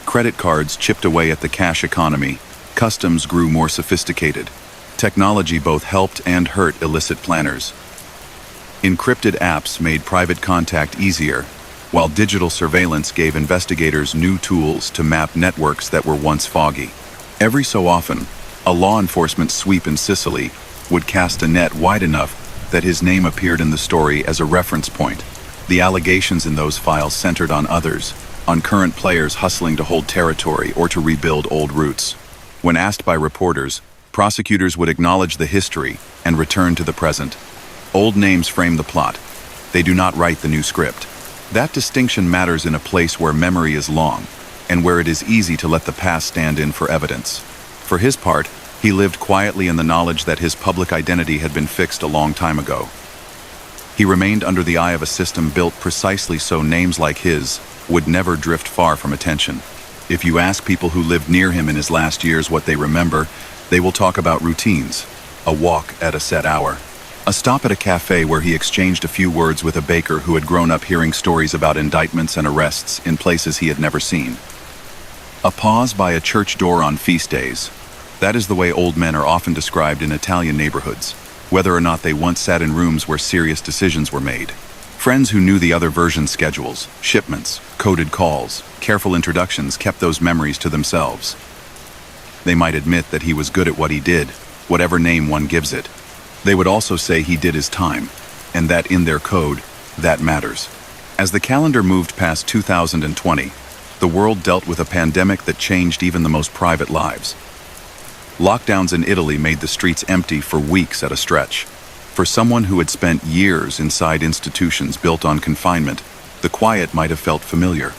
Credit cards chipped away at the cash economy. Customs grew more sophisticated. Technology both helped and hurt illicit planners. Encrypted apps made private contact easier, while digital surveillance gave investigators new tools to map networks that were once foggy. Every so often, a law enforcement sweep in Sicily would cast a net wide enough that his name appeared in the story as a reference point. The allegations in those files centered on others, on current players hustling to hold territory or to rebuild old roots. When asked by reporters, Prosecutors would acknowledge the history and return to the present. Old names frame the plot. They do not write the new script. That distinction matters in a place where memory is long, and where it is easy to let the past stand in for evidence. For his part, he lived quietly in the knowledge that his public identity had been fixed a long time ago. He remained under the eye of a system built precisely so names like his would never drift far from attention. If you ask people who lived near him in his last years what they remember, they will talk about routines, a walk at a set hour, a stop at a cafe where he exchanged a few words with a baker who had grown up hearing stories about indictments and arrests in places he had never seen. A pause by a church door on feast days. That is the way old men are often described in Italian neighborhoods, whether or not they once sat in rooms where serious decisions were made. Friends who knew the other version's schedules, shipments, coded calls, careful introductions kept those memories to themselves. They might admit that he was good at what he did, whatever name one gives it. They would also say he did his time, and that in their code, that matters. As the calendar moved past 2020, the world dealt with a pandemic that changed even the most private lives. Lockdowns in Italy made the streets empty for weeks at a stretch. For someone who had spent years inside institutions built on confinement, the quiet might have felt familiar.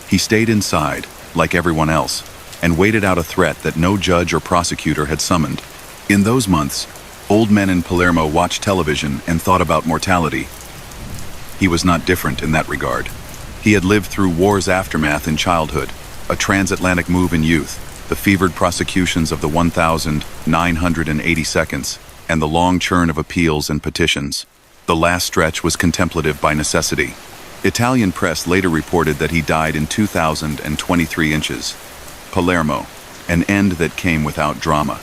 He stayed inside, like everyone else, and waited out a threat that no judge or prosecutor had summoned. In those months, old men in Palermo watched television and thought about mortality. He was not different in that regard. He had lived through war's aftermath in childhood, a transatlantic move in youth, the fevered prosecutions of the 1,980 seconds, and the long churn of appeals and petitions. The last stretch was contemplative by necessity. Italian press later reported that he died in 2,023 inches. Palermo, an end that came without drama.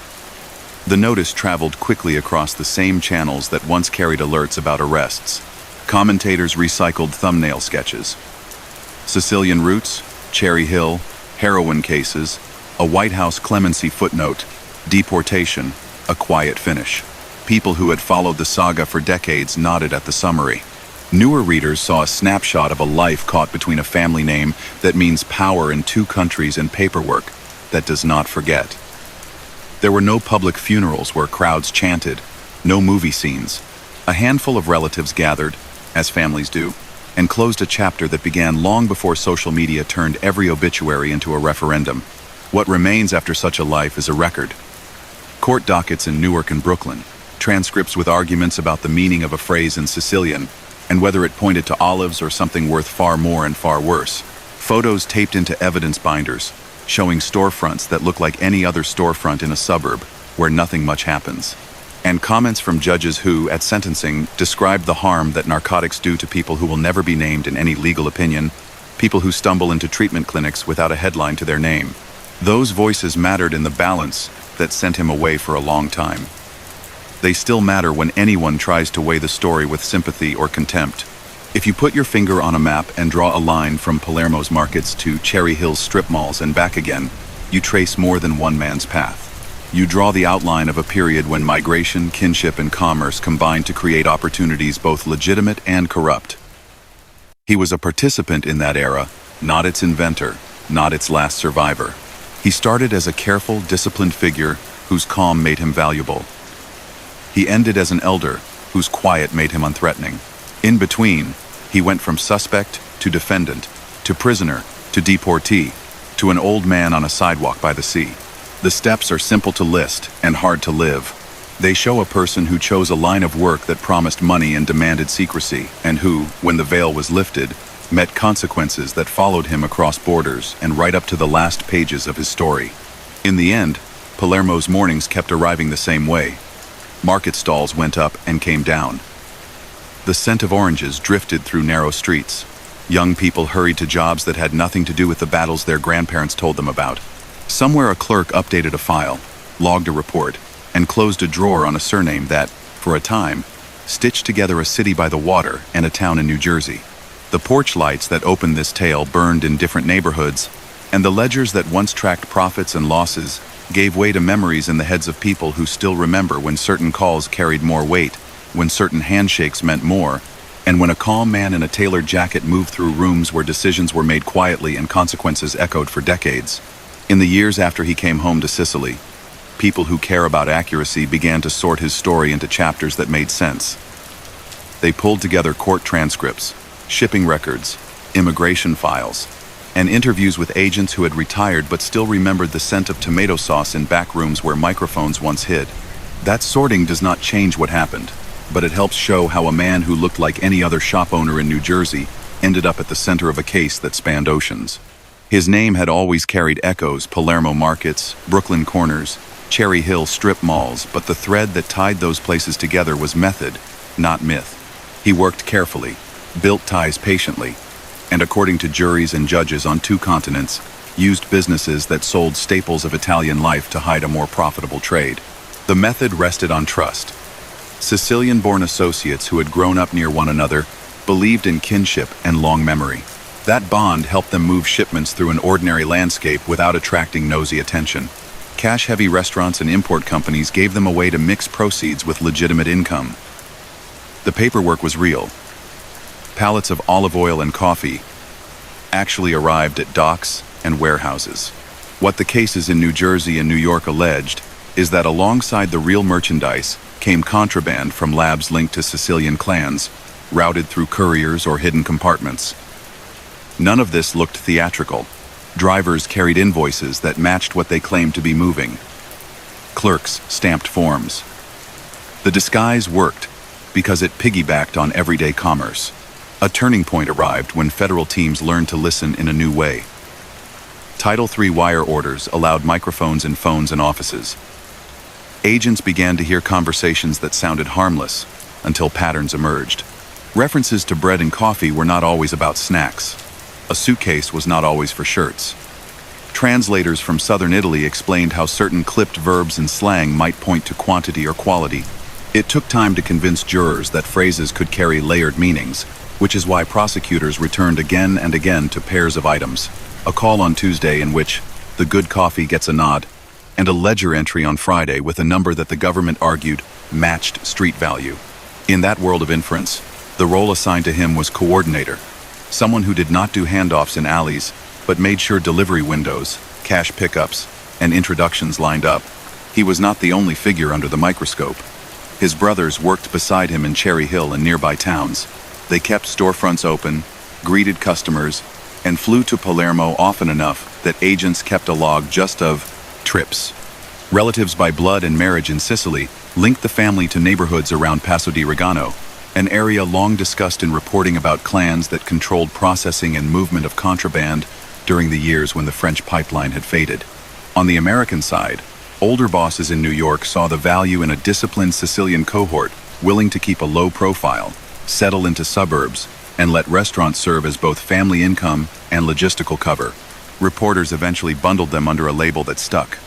The notice traveled quickly across the same channels that once carried alerts about arrests. Commentators recycled thumbnail sketches. Sicilian roots, Cherry Hill, heroin cases, a White House clemency footnote, deportation, a quiet finish. People who had followed the saga for decades nodded at the summary. Newer readers saw a snapshot of a life caught between a family name that means power in two countries and paperwork that does not forget. There were no public funerals where crowds chanted, no movie scenes. A handful of relatives gathered, as families do, and closed a chapter that began long before social media turned every obituary into a referendum. What remains after such a life is a record. Court dockets in Newark and Brooklyn, transcripts with arguments about the meaning of a phrase in Sicilian, and whether it pointed to olives or something worth far more and far worse. Photos taped into evidence binders, showing storefronts that look like any other storefront in a suburb, where nothing much happens. And comments from judges who, at sentencing, described the harm that narcotics do to people who will never be named in any legal opinion, people who stumble into treatment clinics without a headline to their name. Those voices mattered in the balance that sent him away for a long time. They still matter when anyone tries to weigh the story with sympathy or contempt. If you put your finger on a map and draw a line from Palermo's markets to Cherry Hill's strip malls and back again, you trace more than one man's path. You draw the outline of a period when migration, kinship, and commerce combined to create opportunities both legitimate and corrupt. He was a participant in that era, not its inventor, not its last survivor. He started as a careful, disciplined figure whose calm made him valuable. He ended as an elder whose quiet made him unthreatening. In between, he went from suspect to defendant, to prisoner, to deportee, to an old man on a sidewalk by the sea. The steps are simple to list and hard to live. They show a person who chose a line of work that promised money and demanded secrecy, and who, when the veil was lifted, met consequences that followed him across borders and right up to the last pages of his story. In the end, Palermo's mornings kept arriving the same way. Market stalls went up and came down. The scent of oranges drifted through narrow streets. Young people hurried to jobs that had nothing to do with the battles their grandparents told them about. Somewhere a clerk updated a file, logged a report, and closed a drawer on a surname that, for a time, stitched together a city by the water and a town in New Jersey. The porch lights that opened this tale burned in different neighborhoods, and the ledgers that once tracked profits and losses gave way to memories in the heads of people who still remember when certain calls carried more weight, when certain handshakes meant more, and when a calm man in a tailored jacket moved through rooms where decisions were made quietly and consequences echoed for decades. In the years after he came home to Sicily, People who care about accuracy began to sort his story into chapters that made sense. They pulled together court transcripts, shipping records, immigration files, and interviews with agents who had retired but still remembered the scent of tomato sauce in back rooms where microphones once hid. That sorting does not change what happened, but it helps show how a man who looked like any other shop owner in New Jersey ended up at the center of a case that spanned oceans. His name had always carried echoes: Palermo markets, Brooklyn corners, Cherry Hill strip malls, but the thread that tied those places together was method, not myth. He worked carefully, built ties patiently, and according to juries and judges on 2 continents, used businesses that sold staples of Italian life to hide a more profitable trade. The method rested on trust. Sicilian-born associates who had grown up near one another believed in kinship and long memory. That bond helped them move shipments through an ordinary landscape without attracting nosy attention. Cash-heavy restaurants and import companies gave them a way to mix proceeds with legitimate income. The paperwork was real. Pallets of olive oil and coffee actually arrived at docks and warehouses. What the cases in New Jersey and New York alleged is that alongside the real merchandise came contraband from labs linked to Sicilian clans, routed through couriers or hidden compartments. None of this looked theatrical. Drivers carried invoices that matched what they claimed to be moving. Clerks stamped forms. The disguise worked because it piggybacked on everyday commerce. A turning point arrived when federal teams learned to listen in a new way. Title III wire orders allowed microphones in phones and offices. Agents began to hear conversations that sounded harmless until patterns emerged. References to bread and coffee were not always about snacks. A suitcase was not always for shirts. Translators from southern Italy explained how certain clipped verbs and slang might point to quantity or quality. It took time to convince jurors that phrases could carry layered meanings, which is why prosecutors returned again and again to pairs of items. A call on Tuesday in which the good coffee gets a nod, and a ledger entry on Friday with a number that the government argued matched street value. In that world of inference, the role assigned to him was coordinator, someone who did not do handoffs in alleys, but made sure delivery windows, cash pickups, and introductions lined up. He was not the only figure under the microscope. His brothers worked beside him in Cherry Hill and nearby towns. They kept storefronts open, greeted customers, and flew to Palermo often enough that agents kept a log just of trips. Relatives by blood and marriage in Sicily linked the family to neighborhoods around Passo di Regano, an area long discussed in reporting about clans that controlled processing and movement of contraband during the years when the French pipeline had faded. On the American side, older bosses in New York saw the value in a disciplined Sicilian cohort willing to keep a low profile, settle into suburbs, and let restaurants serve as both family income and logistical cover. Reporters eventually bundled them under a label that stuck: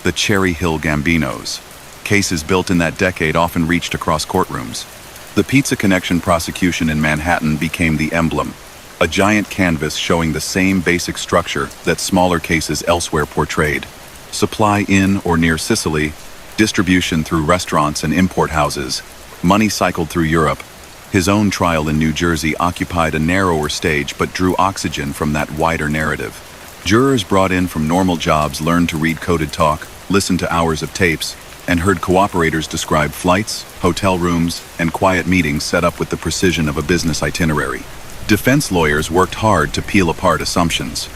the Cherry Hill Gambinos. Cases built in that decade often reached across courtrooms. The Pizza Connection prosecution in Manhattan became the emblem, a giant canvas showing the same basic structure that smaller cases elsewhere portrayed: supply in or near Sicily, distribution through restaurants and import houses, money cycled through Europe. His own trial in New Jersey occupied a narrower stage but drew oxygen from that wider narrative. Jurors brought in from normal jobs learned to read coded talk, listened to hours of tapes, and heard cooperators describe flights, hotel rooms, and quiet meetings set up with the precision of a business itinerary. Defense lawyers worked hard to peel apart assumptions.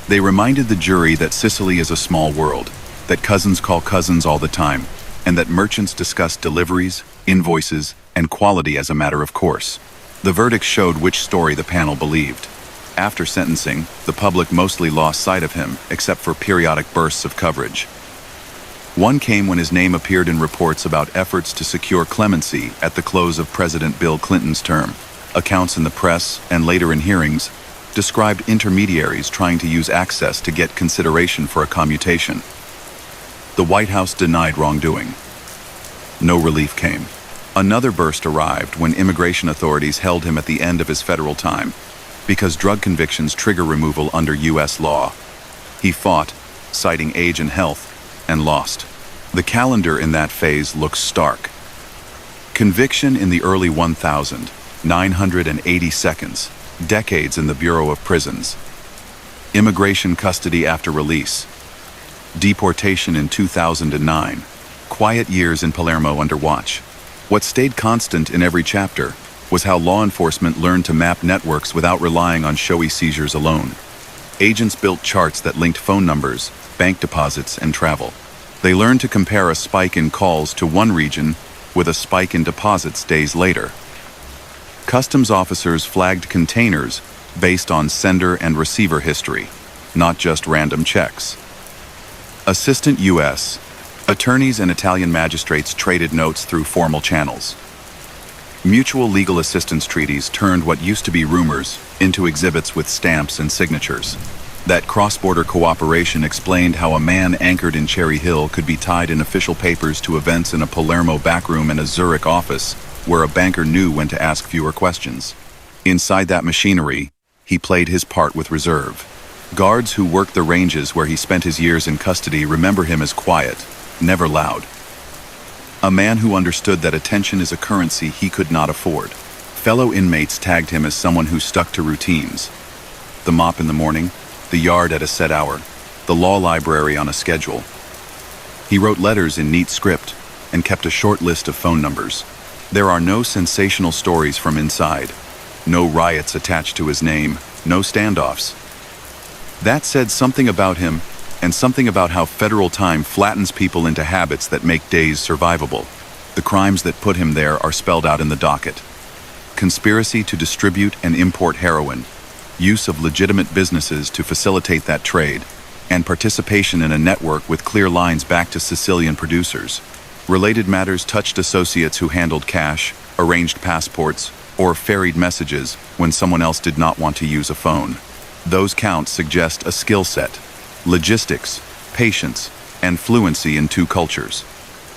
They reminded the jury that Sicily is a small world, that cousins call cousins all the time, and that merchants discuss deliveries, invoices, and quality as a matter of course. The verdict showed which story the panel believed. After sentencing, the public mostly lost sight of him, except for periodic bursts of coverage. One came when his name appeared in reports about efforts to secure clemency at the close of President Bill Clinton's term. Accounts in the press, and later in hearings, described intermediaries trying to use access to get consideration for a commutation. The White House denied wrongdoing. No relief came. Another burst arrived when immigration authorities held him at the end of his federal time, because drug convictions trigger removal under U.S. law. He fought, citing age and health, and lost. The calendar in that phase looks stark. Conviction in the early 980 seconds, decades in the Bureau of Prisons. Immigration custody after release. Deportation in 2009, quiet years in Palermo under watch. What stayed constant in every chapter was how law enforcement learned to map networks without relying on showy seizures alone. Agents built charts that linked phone numbers, bank deposits, and travel. They learned to compare a spike in calls to one region with a spike in deposits days later. Customs officers flagged containers based on sender and receiver history, not just random checks. Assistant U.S. attorneys and Italian magistrates traded notes through formal channels. Mutual legal assistance treaties turned what used to be rumors into exhibits with stamps and signatures. That cross-border cooperation explained how a man anchored in Cherry Hill could be tied in official papers to events in a Palermo backroom and a Zurich office, where a banker knew when to ask fewer questions. Inside that machinery, he played his part with reserve. Guards who worked the ranges where he spent his years in custody remember him as quiet, never loud. A man who understood that attention is a currency he could not afford. Fellow inmates tagged him as someone who stuck to routines. The mop in the morning, the yard at a set hour, the law library on a schedule. He wrote letters in neat script and kept a short list of phone numbers. There are no sensational stories from inside, no riots attached to his name, no standoffs. That said something about him, and something about how federal time flattens people into habits that make days survivable. The crimes that put him there are spelled out in the docket. Conspiracy to distribute and import heroin, use of legitimate businesses to facilitate that trade, and participation in a network with clear lines back to Sicilian producers. Related matters touched associates who handled cash, arranged passports, or ferried messages when someone else did not want to use a phone. Those counts suggest a skill set: logistics, patience, and fluency in two cultures.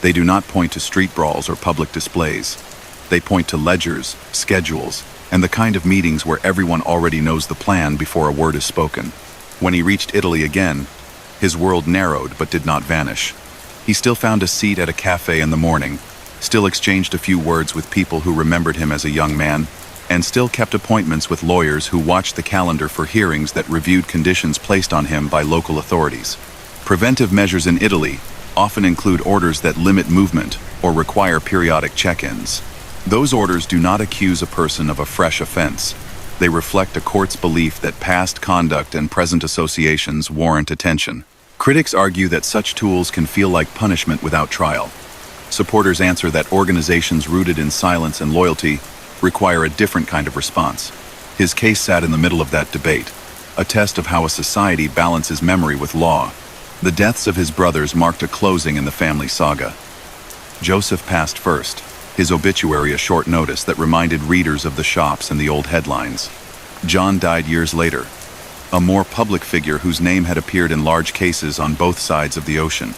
They do not point to street brawls or public displays. They point to ledgers, schedules, and the kind of meetings where everyone already knows the plan before a word is spoken. When he reached Italy again, his world narrowed but did not vanish. He still found a seat at a cafe in the morning, still exchanged a few words with people who remembered him as a young man, and still kept appointments with lawyers who watched the calendar for hearings that reviewed conditions placed on him by local authorities. Preventive measures in Italy often include orders that limit movement or require periodic check-ins. Those orders do not accuse a person of a fresh offense. They reflect a court's belief that past conduct and present associations warrant attention. Critics argue that such tools can feel like punishment without trial. Supporters answer that organizations rooted in silence and loyalty require a different kind of response. His case sat in the middle of that debate, a test of how a society balances memory with law. The deaths of his brothers marked a closing in the family saga. Joseph passed first, his obituary a short notice that reminded readers of the shops and the old headlines. John died years later, a more public figure whose name had appeared in large cases on both sides of the ocean.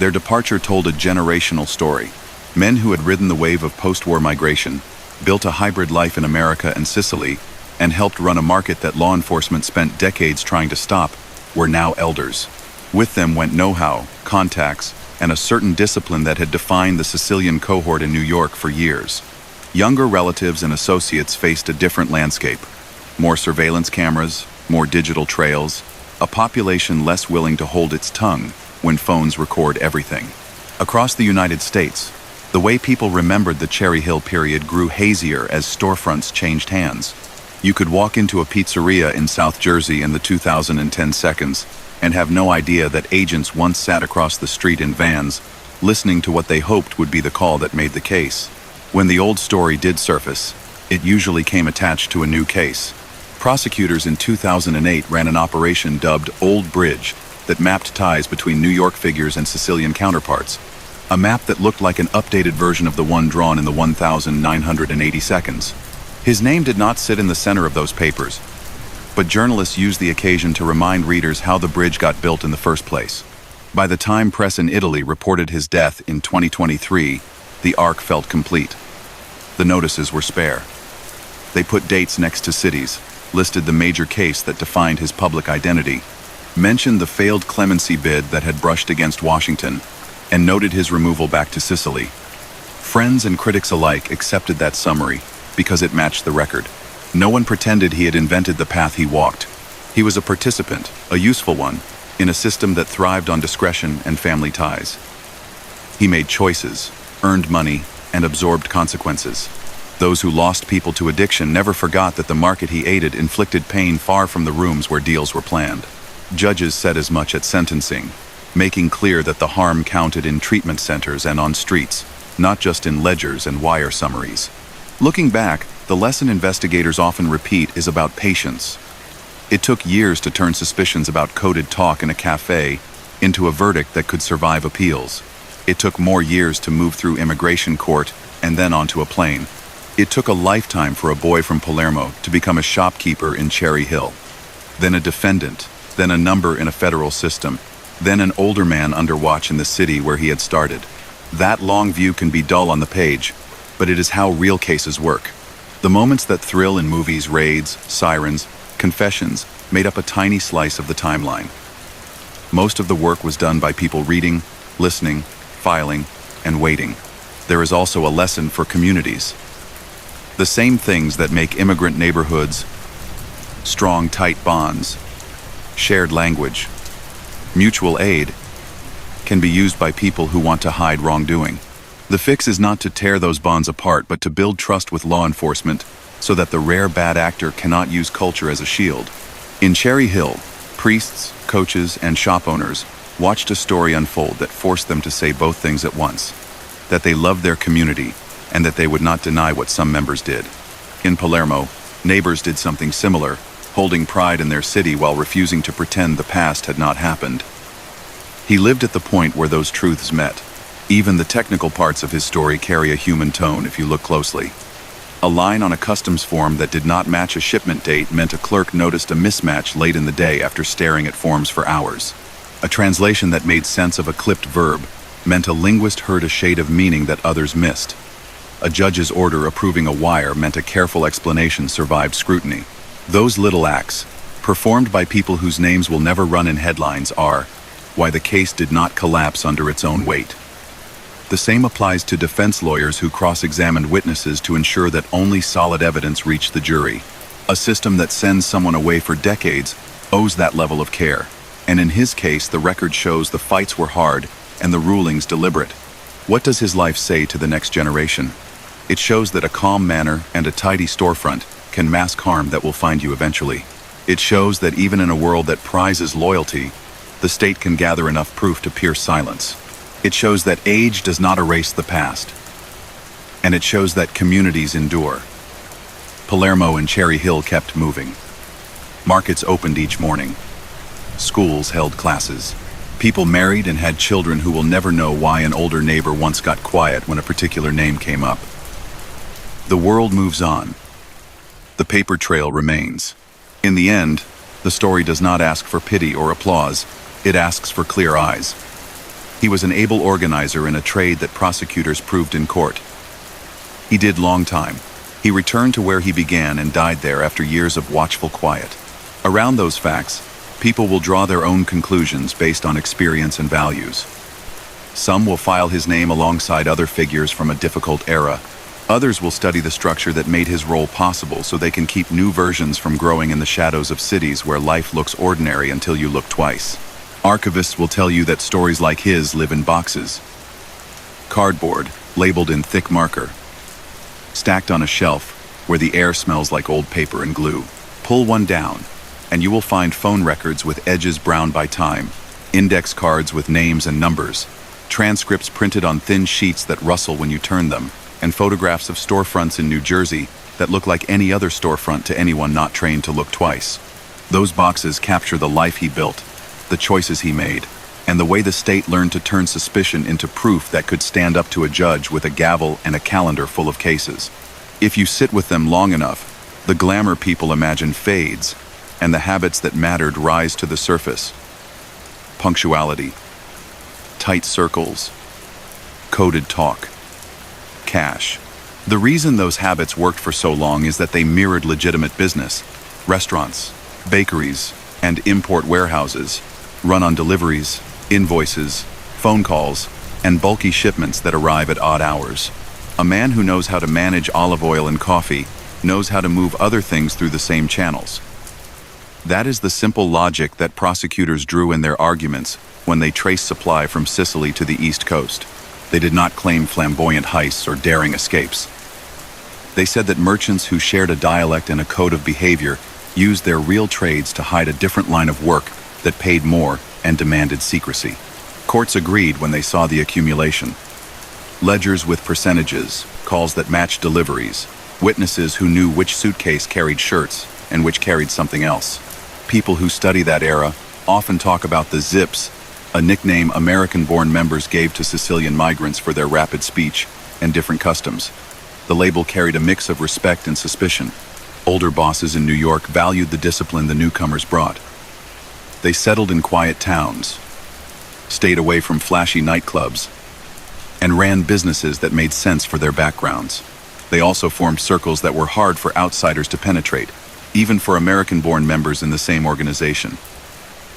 Their departure told a generational story. Men who had ridden the wave of post-war migration, built a hybrid life in America and Sicily, and helped run a market that law enforcement spent decades trying to stop, were now elders. With them went know-how, contacts, and a certain discipline that had defined the Sicilian cohort in New York for years. Younger relatives and associates faced a different landscape. More surveillance cameras, more digital trails, a population less willing to hold its tongue when phones record everything. Across the United States, the way people remembered the Cherry Hill period grew hazier as storefronts changed hands. You could walk into a pizzeria in South Jersey in the 2010 seconds and have no idea that agents once sat across the street in vans, listening to what they hoped would be the call that made the case. When the old story did surface, it usually came attached to a new case. Prosecutors in 2008 ran an operation dubbed Old Bridge that mapped ties between New York figures and Sicilian counterparts. A map that looked like an updated version of the one drawn in the 1980 seconds. His name did not sit in the center of those papers, but journalists used the occasion to remind readers how the bridge got built in the first place. By the time press in Italy reported his death in 2023, the arc felt complete. The notices were spare. They put dates next to cities, listed the major case that defined his public identity, mentioned the failed clemency bid that had brushed against Washington, and noted his removal back to Sicily. Friends and critics alike accepted that summary because it matched the record. No one pretended he had invented the path he walked. He was a participant, a useful one, in a system that thrived on discretion and family ties. He made choices, earned money, and absorbed consequences. Those who lost people to addiction never forgot that the market he aided inflicted pain far from the rooms where deals were planned. Judges said as much at sentencing, making clear that the harm counted in treatment centers and on streets, not just in ledgers and wire summaries. Looking back, the lesson investigators often repeat is about patience. It took years to turn suspicions about coded talk in a cafe into a verdict that could survive appeals. It took more years to move through immigration court and then onto a plane. It took a lifetime for a boy from Palermo to become a shopkeeper in Cherry Hill, then a defendant, then a number in a federal system, then an older man under watch in the city where he had started. That long view can be dull on the page, but it is how real cases work. The moments that thrill in movies, raids, sirens, confessions, made up a tiny slice of the timeline. Most of the work was done by people reading, listening, filing, and waiting. There is also a lesson for communities. The same things that make immigrant neighborhoods strong, tight bonds, shared language, mutual aid, can be used by people who want to hide wrongdoing. The fix is not to tear those bonds apart, but to build trust with law enforcement so that the rare bad actor cannot use culture as a shield. In Cherry Hill, priests, coaches, and shop owners watched a story unfold that forced them to say both things at once: that they loved their community and that they would not deny what some members did. In Palermo, neighbors did something similar, holding pride in their city while refusing to pretend the past had not happened. He lived at the point where those truths met. Even the technical parts of his story carry a human tone if you look closely. A line on a customs form that did not match a shipment date meant a clerk noticed a mismatch late in the day after staring at forms for hours. A translation that made sense of a clipped verb meant a linguist heard a shade of meaning that others missed. A judge's order approving a wire meant a careful explanation survived scrutiny. Those little acts, performed by people whose names will never run in headlines, are why the case did not collapse under its own weight. The same applies to defense lawyers who cross-examined witnesses to ensure that only solid evidence reached the jury. A system that sends someone away for decades owes that level of care. And in his case, the record shows the fights were hard and the rulings deliberate. What does his life say to the next generation? It shows that a calm manner and a tidy storefront can mask harm that will find you eventually. It shows that even in a world that prizes loyalty, the state can gather enough proof to pierce silence. It shows that age does not erase the past. And it shows that communities endure. Palermo and Cherry Hill kept moving. Markets opened each morning. Schools held classes. People married and had children who will never know why an older neighbor once got quiet when a particular name came up. The world moves on. The paper trail remains. In the end, the story does not ask for pity or applause. It asks for clear eyes. He was an able organizer in a trade that prosecutors proved in court. He did long time. He returned to where he began and died there after years of watchful quiet. Around those facts, people will draw their own conclusions based on experience and values. Some will file his name alongside other figures from a difficult era. Others will study the structure that made his role possible so they can keep new versions from growing in the shadows of cities where life looks ordinary until you look twice. Archivists will tell you that stories like his live in boxes. Cardboard, labeled in thick marker. Stacked on a shelf, where the air smells like old paper and glue. Pull one down, and you will find phone records with edges browned by time, index cards with names and numbers, transcripts printed on thin sheets that rustle when you turn them, and photographs of storefronts in New Jersey that look like any other storefront to anyone not trained to look twice. Those boxes capture the life he built, the choices he made, and the way the state learned to turn suspicion into proof that could stand up to a judge with a gavel and a calendar full of cases. If you sit with them long enough, the glamour people imagine fades, and the habits that mattered rise to the surface. Punctuality, tight circles, coded talk, cash. The reason those habits worked for so long is that they mirrored legitimate business. Restaurants, bakeries, and import warehouses run on deliveries, invoices, phone calls, and bulky shipments that arrive at odd hours. A man who knows how to manage olive oil and coffee knows how to move other things through the same channels. That is the simple logic that prosecutors drew in their arguments when they traced supply from Sicily to the East Coast. They did not claim flamboyant heists or daring escapes. They said that merchants who shared a dialect and a code of behavior used their real trades to hide a different line of work that paid more and demanded secrecy. Courts agreed when they saw the accumulation. Ledgers with percentages, calls that matched deliveries, witnesses who knew which suitcase carried shirts and which carried something else. People who study that era often talk about the zips, a nickname American-born members gave to Sicilian migrants for their rapid speech and different customs. The label carried a mix of respect and suspicion. Older bosses in New York valued the discipline the newcomers brought. They settled in quiet towns, stayed away from flashy nightclubs, and ran businesses that made sense for their backgrounds. They also formed circles that were hard for outsiders to penetrate, even for American-born members in the same organization.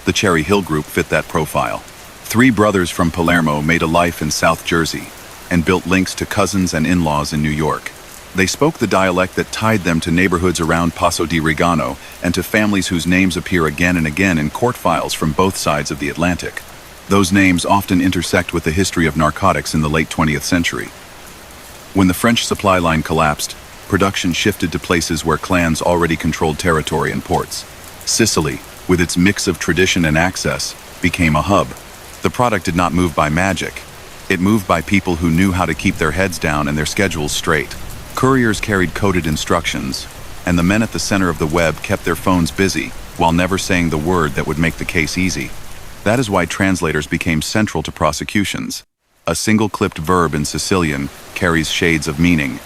The Cherry Hill Group fit that profile. 3 brothers from Palermo made a life in South Jersey and built links to cousins and in-laws in New York. They spoke the dialect that tied them to neighborhoods around Paso di Regano and to families whose names appear again and again in court files from both sides of the Atlantic. Those names often intersect with the history of narcotics in the late 20th century. When the French supply line collapsed, production shifted to places where clans already controlled territory and ports. Sicily, with its mix of tradition and access, became a hub. The product did not move by magic. It moved by people who knew how to keep their heads down and their schedules straight. Couriers carried coded instructions, and the men at the center of the web kept their phones busy while never saying the word that would make the case easy. That is why translators became central to prosecutions. A single clipped verb in Sicilian carries shades of meaning.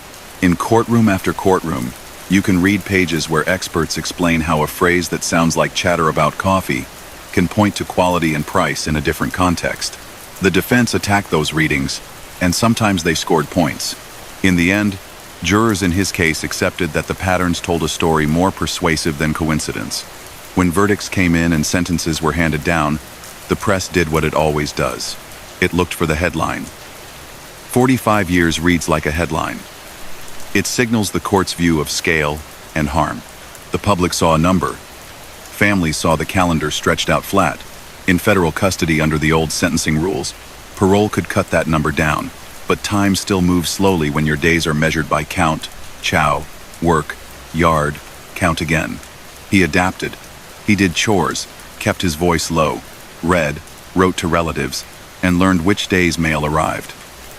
In courtroom after courtroom, you can read pages where experts explain how a phrase that sounds like chatter about coffee can point to quality and price in a different context. The defense attacked those readings, and sometimes they scored points. In the end, jurors in his case accepted that the patterns told a story more persuasive than coincidence. When verdicts came in and sentences were handed down, the press did what it always does. It looked for the headline. 45 years reads like a headline. It signals the court's view of scale and harm. The public saw a number. Families saw the calendar stretched out flat. In federal custody under the old sentencing rules, parole could cut that number down, but time still moves slowly when your days are measured by count, chow, work, yard, count again. He adapted. He did chores, kept his voice low, read, wrote to relatives, and learned which days mail arrived.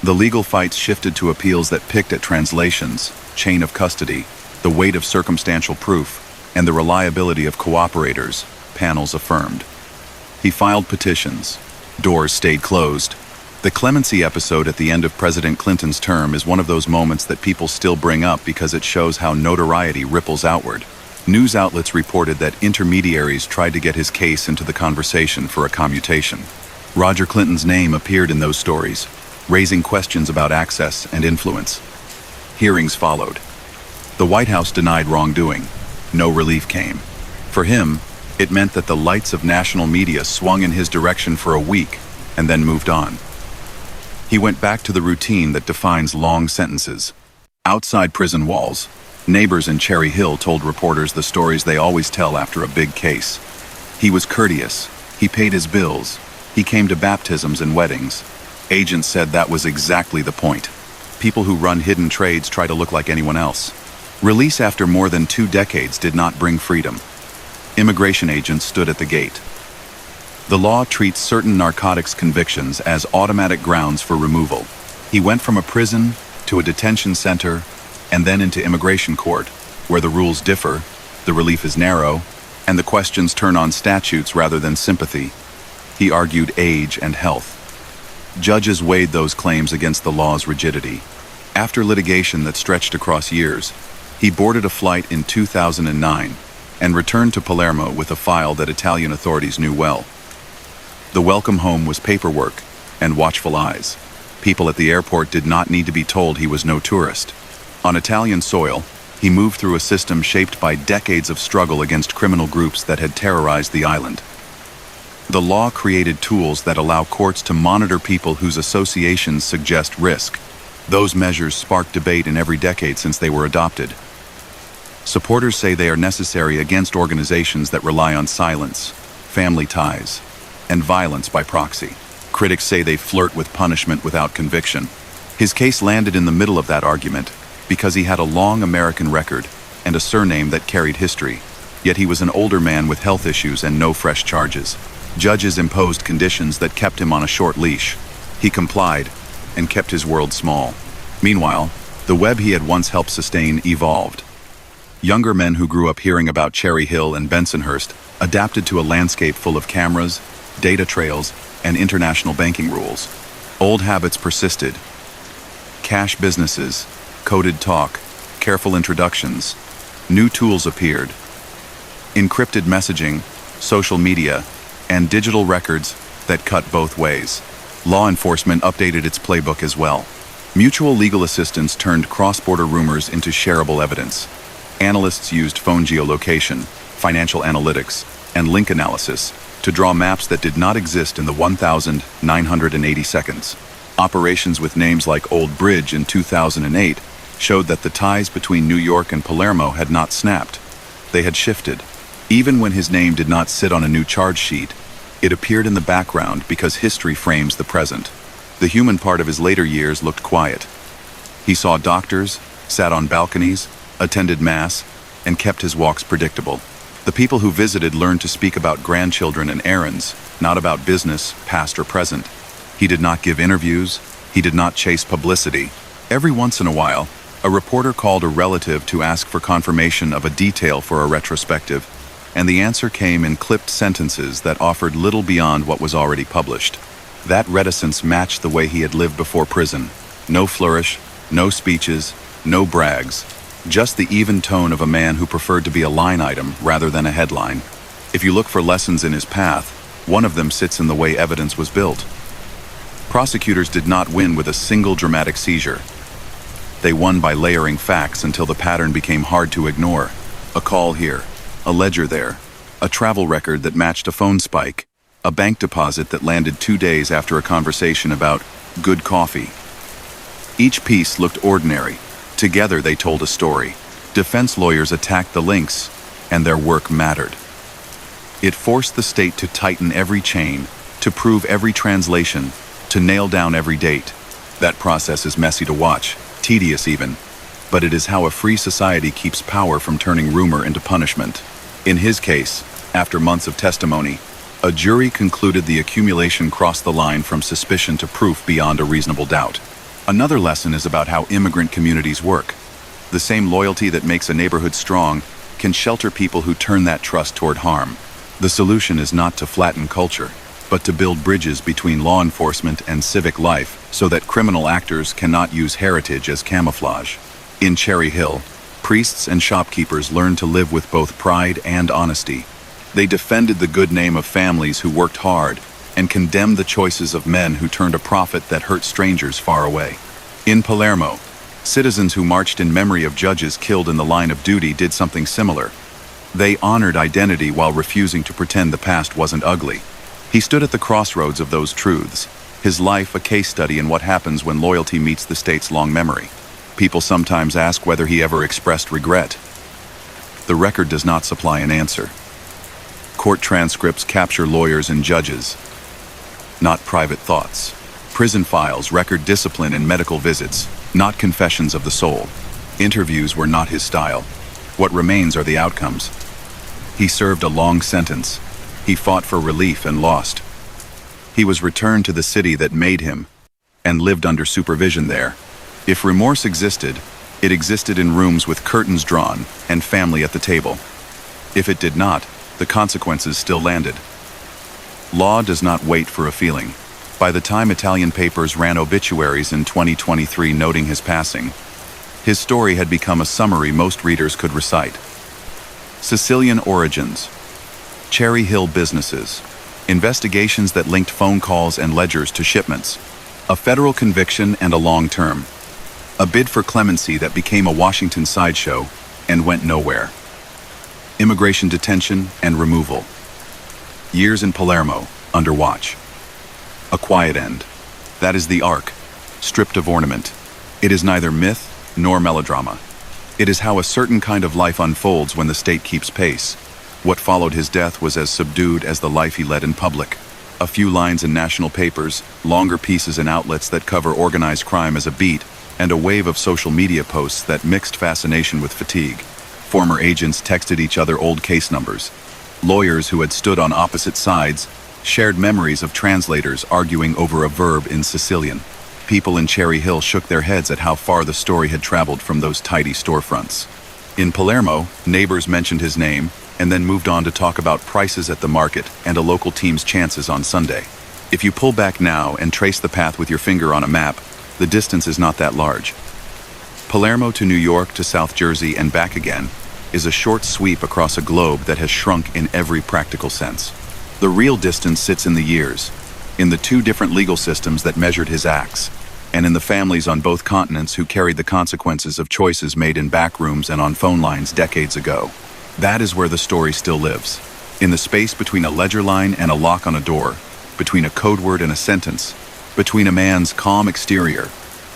The legal fights shifted to appeals that picked at translations, chain of custody, the weight of circumstantial proof, and the reliability of cooperators, panels affirmed. He filed petitions. Doors stayed closed. The clemency episode at the end of President Clinton's term is one of those moments that people still bring up because it shows how notoriety ripples outward. News outlets reported that intermediaries tried to get his case into the conversation for a commutation. Roger Clinton's name appeared in those stories, raising questions about access and influence. Hearings followed. The White House denied wrongdoing. No relief came. For him, it meant that the lights of national media swung in his direction for a week and then moved on. He went back to the routine that defines long sentences. Outside prison walls, neighbors in Cherry Hill told reporters the stories they always tell after a big case. He was courteous. He paid his bills. He came to baptisms and weddings. Agents said that was exactly the point. People who run hidden trades try to look like anyone else. Release after more than 2 decades did not bring freedom. Immigration agents stood at the gate. The law treats certain narcotics convictions as automatic grounds for removal. He went from a prison to a detention center and then into immigration court, where the rules differ, the relief is narrow, and the questions turn on statutes rather than sympathy. He argued age and health. Judges weighed those claims against the law's rigidity. After litigation that stretched across years, he boarded a flight in 2009 and returned to Palermo with a file that Italian authorities knew well. The welcome home was paperwork and watchful eyes. People at the airport did not need to be told he was no tourist. On Italian soil, he moved through a system shaped by decades of struggle against criminal groups that had terrorized the island. The law created tools that allow courts to monitor people whose associations suggest risk. Those measures sparked debate in every decade since they were adopted. Supporters say they are necessary against organizations that rely on silence, family ties, and violence by proxy. Critics say they flirt with punishment without conviction. His case landed in the middle of that argument because he had a long American record and a surname that carried history. Yet he was an older man with health issues and no fresh charges. Judges imposed conditions that kept him on a short leash. He complied and kept his world small. Meanwhile, the web he had once helped sustain evolved. Younger men who grew up hearing about Cherry Hill and Bensonhurst adapted to a landscape full of cameras, data trails, and international banking rules. Old habits persisted. Cash businesses, coded talk, careful introductions. New tools appeared. Encrypted messaging, social media, and digital records that cut both ways. Law enforcement updated its playbook as well. Mutual legal assistance turned cross-border rumors into shareable evidence. Analysts used phone geolocation, financial analytics, and link analysis to draw maps that did not exist in the 1,980 seconds. Operations with names like Old Bridge in 2008 showed that the ties between New York and Palermo had not snapped. They had shifted. Even when his name did not sit on a new charge sheet, it appeared in the background because history frames the present. The human part of his later years looked quiet. He saw doctors, sat on balconies, attended mass, and kept his walks predictable. The people who visited learned to speak about grandchildren and errands, not about business, past or present. He did not give interviews. He did not chase publicity. Every once in a while, a reporter called a relative to ask for confirmation of a detail for a retrospective, and the answer came in clipped sentences that offered little beyond what was already published. That reticence matched the way he had lived before prison. No flourish, no speeches, no brags, just the even tone of a man who preferred to be a line item rather than a headline. If you look for lessons in his path, one of them sits in the way evidence was built. Prosecutors did not win with a single dramatic seizure. They won by layering facts until the pattern became hard to ignore. A call here, a ledger there, a travel record that matched a phone spike, a bank deposit that landed 2 days after a conversation about good coffee. Each piece looked ordinary. Together they told a story. Defense lawyers attacked the links, and their work mattered. It forced the state to tighten every chain, to prove every translation, to nail down every date. That process is messy to watch, tedious even, but it is how a free society keeps power from turning rumor into punishment. In his case, after months of testimony, a jury concluded the accumulation crossed the line from suspicion to proof beyond a reasonable doubt. Another lesson is about how immigrant communities work. The same loyalty that makes a neighborhood strong can shelter people who turn that trust toward harm. The solution is not to flatten culture, but to build bridges between law enforcement and civic life so that criminal actors cannot use heritage as camouflage. In Cherry Hill, priests and shopkeepers learned to live with both pride and honesty. They defended the good name of families who worked hard and condemned the choices of men who turned a profit that hurt strangers far away. In Palermo, citizens who marched in memory of judges killed in the line of duty did something similar. They honored identity while refusing to pretend the past wasn't ugly. He stood at the crossroads of those truths, his life a case study in what happens when loyalty meets the state's long memory. People sometimes ask whether he ever expressed regret. The record does not supply an answer. Court transcripts capture lawyers and judges, not private thoughts. Prison files record discipline and medical visits, not confessions of the soul. Interviews were not his style. What remains are the outcomes. He served a long sentence. He fought for relief and lost. He was returned to the city that made him and lived under supervision there. If remorse existed, it existed in rooms with curtains drawn and family at the table. If it did not, the consequences still landed. Law does not wait for a feeling. By the time Italian papers ran obituaries in 2023 noting his passing, his story had become a summary most readers could recite. Sicilian origins, Cherry Hill businesses, investigations that linked phone calls and ledgers to shipments, a federal conviction and a long term, a bid for clemency that became a Washington sideshow and went nowhere. Immigration detention and removal. Years in Palermo, under watch. A quiet end. That is the arc, stripped of ornament. It is neither myth nor melodrama. It is how a certain kind of life unfolds when the state keeps pace. What followed his death was as subdued as the life he led in public. A few lines in national papers, longer pieces in outlets that cover organized crime as a beat, and a wave of social media posts that mixed fascination with fatigue. Former agents texted each other old case numbers. Lawyers who had stood on opposite sides shared memories of translators arguing over a verb in Sicilian. People in Cherry Hill shook their heads at how far the story had traveled from those tidy storefronts. In Palermo, neighbors mentioned his name and then moved on to talk about prices at the market and a local team's chances on Sunday. If you pull back now and trace the path with your finger on a map, the distance is not that large. Palermo to New York to South Jersey and back again is a short sweep across a globe that has shrunk in every practical sense. The real distance sits in the years, in the two different legal systems that measured his acts, and in the families on both continents who carried the consequences of choices made in back rooms and on phone lines decades ago. That is where the story still lives, in the space between a ledger line and a lock on a door, between a code word and a sentence, between a man's calm exterior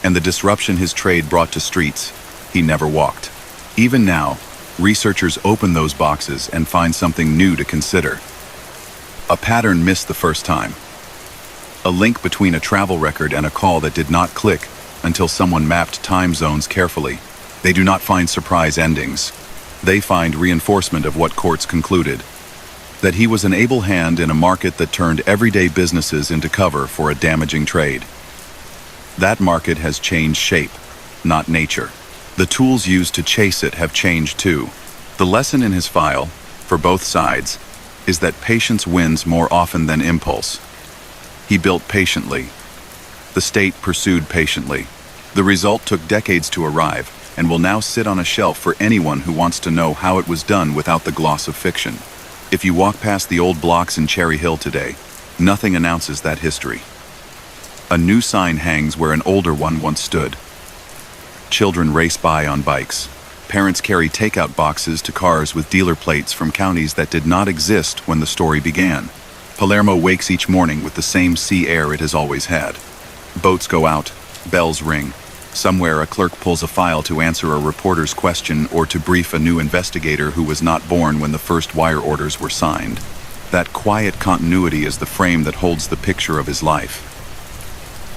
and the disruption his trade brought to streets he never walked. Even now, researchers open those boxes and find something new to consider. A pattern missed the first time. A link between a travel record and a call that did not click until someone mapped time zones carefully. They do not find surprise endings. They find reinforcement of what courts concluded: that he was an able hand in a market that turned everyday businesses into cover for a damaging trade. That market has changed shape, not nature. The tools used to chase it have changed too. The lesson in his file, for both sides, is that patience wins more often than impulse. He built patiently. The state pursued patiently. The result took decades to arrive and will now sit on a shelf for anyone who wants to know how it was done without the gloss of fiction. If you walk past the old blocks in Cherry Hill today, nothing announces that history. A new sign hangs where an older one once stood. Children race by on bikes. Parents carry takeout boxes to cars with dealer plates from counties that did not exist when the story began. Palermo wakes each morning with the same sea air it has always had. Boats go out, bells ring. Somewhere a clerk pulls a file to answer a reporter's question or to brief a new investigator who was not born when the first wire orders were signed. That quiet continuity is the frame that holds the picture of his life.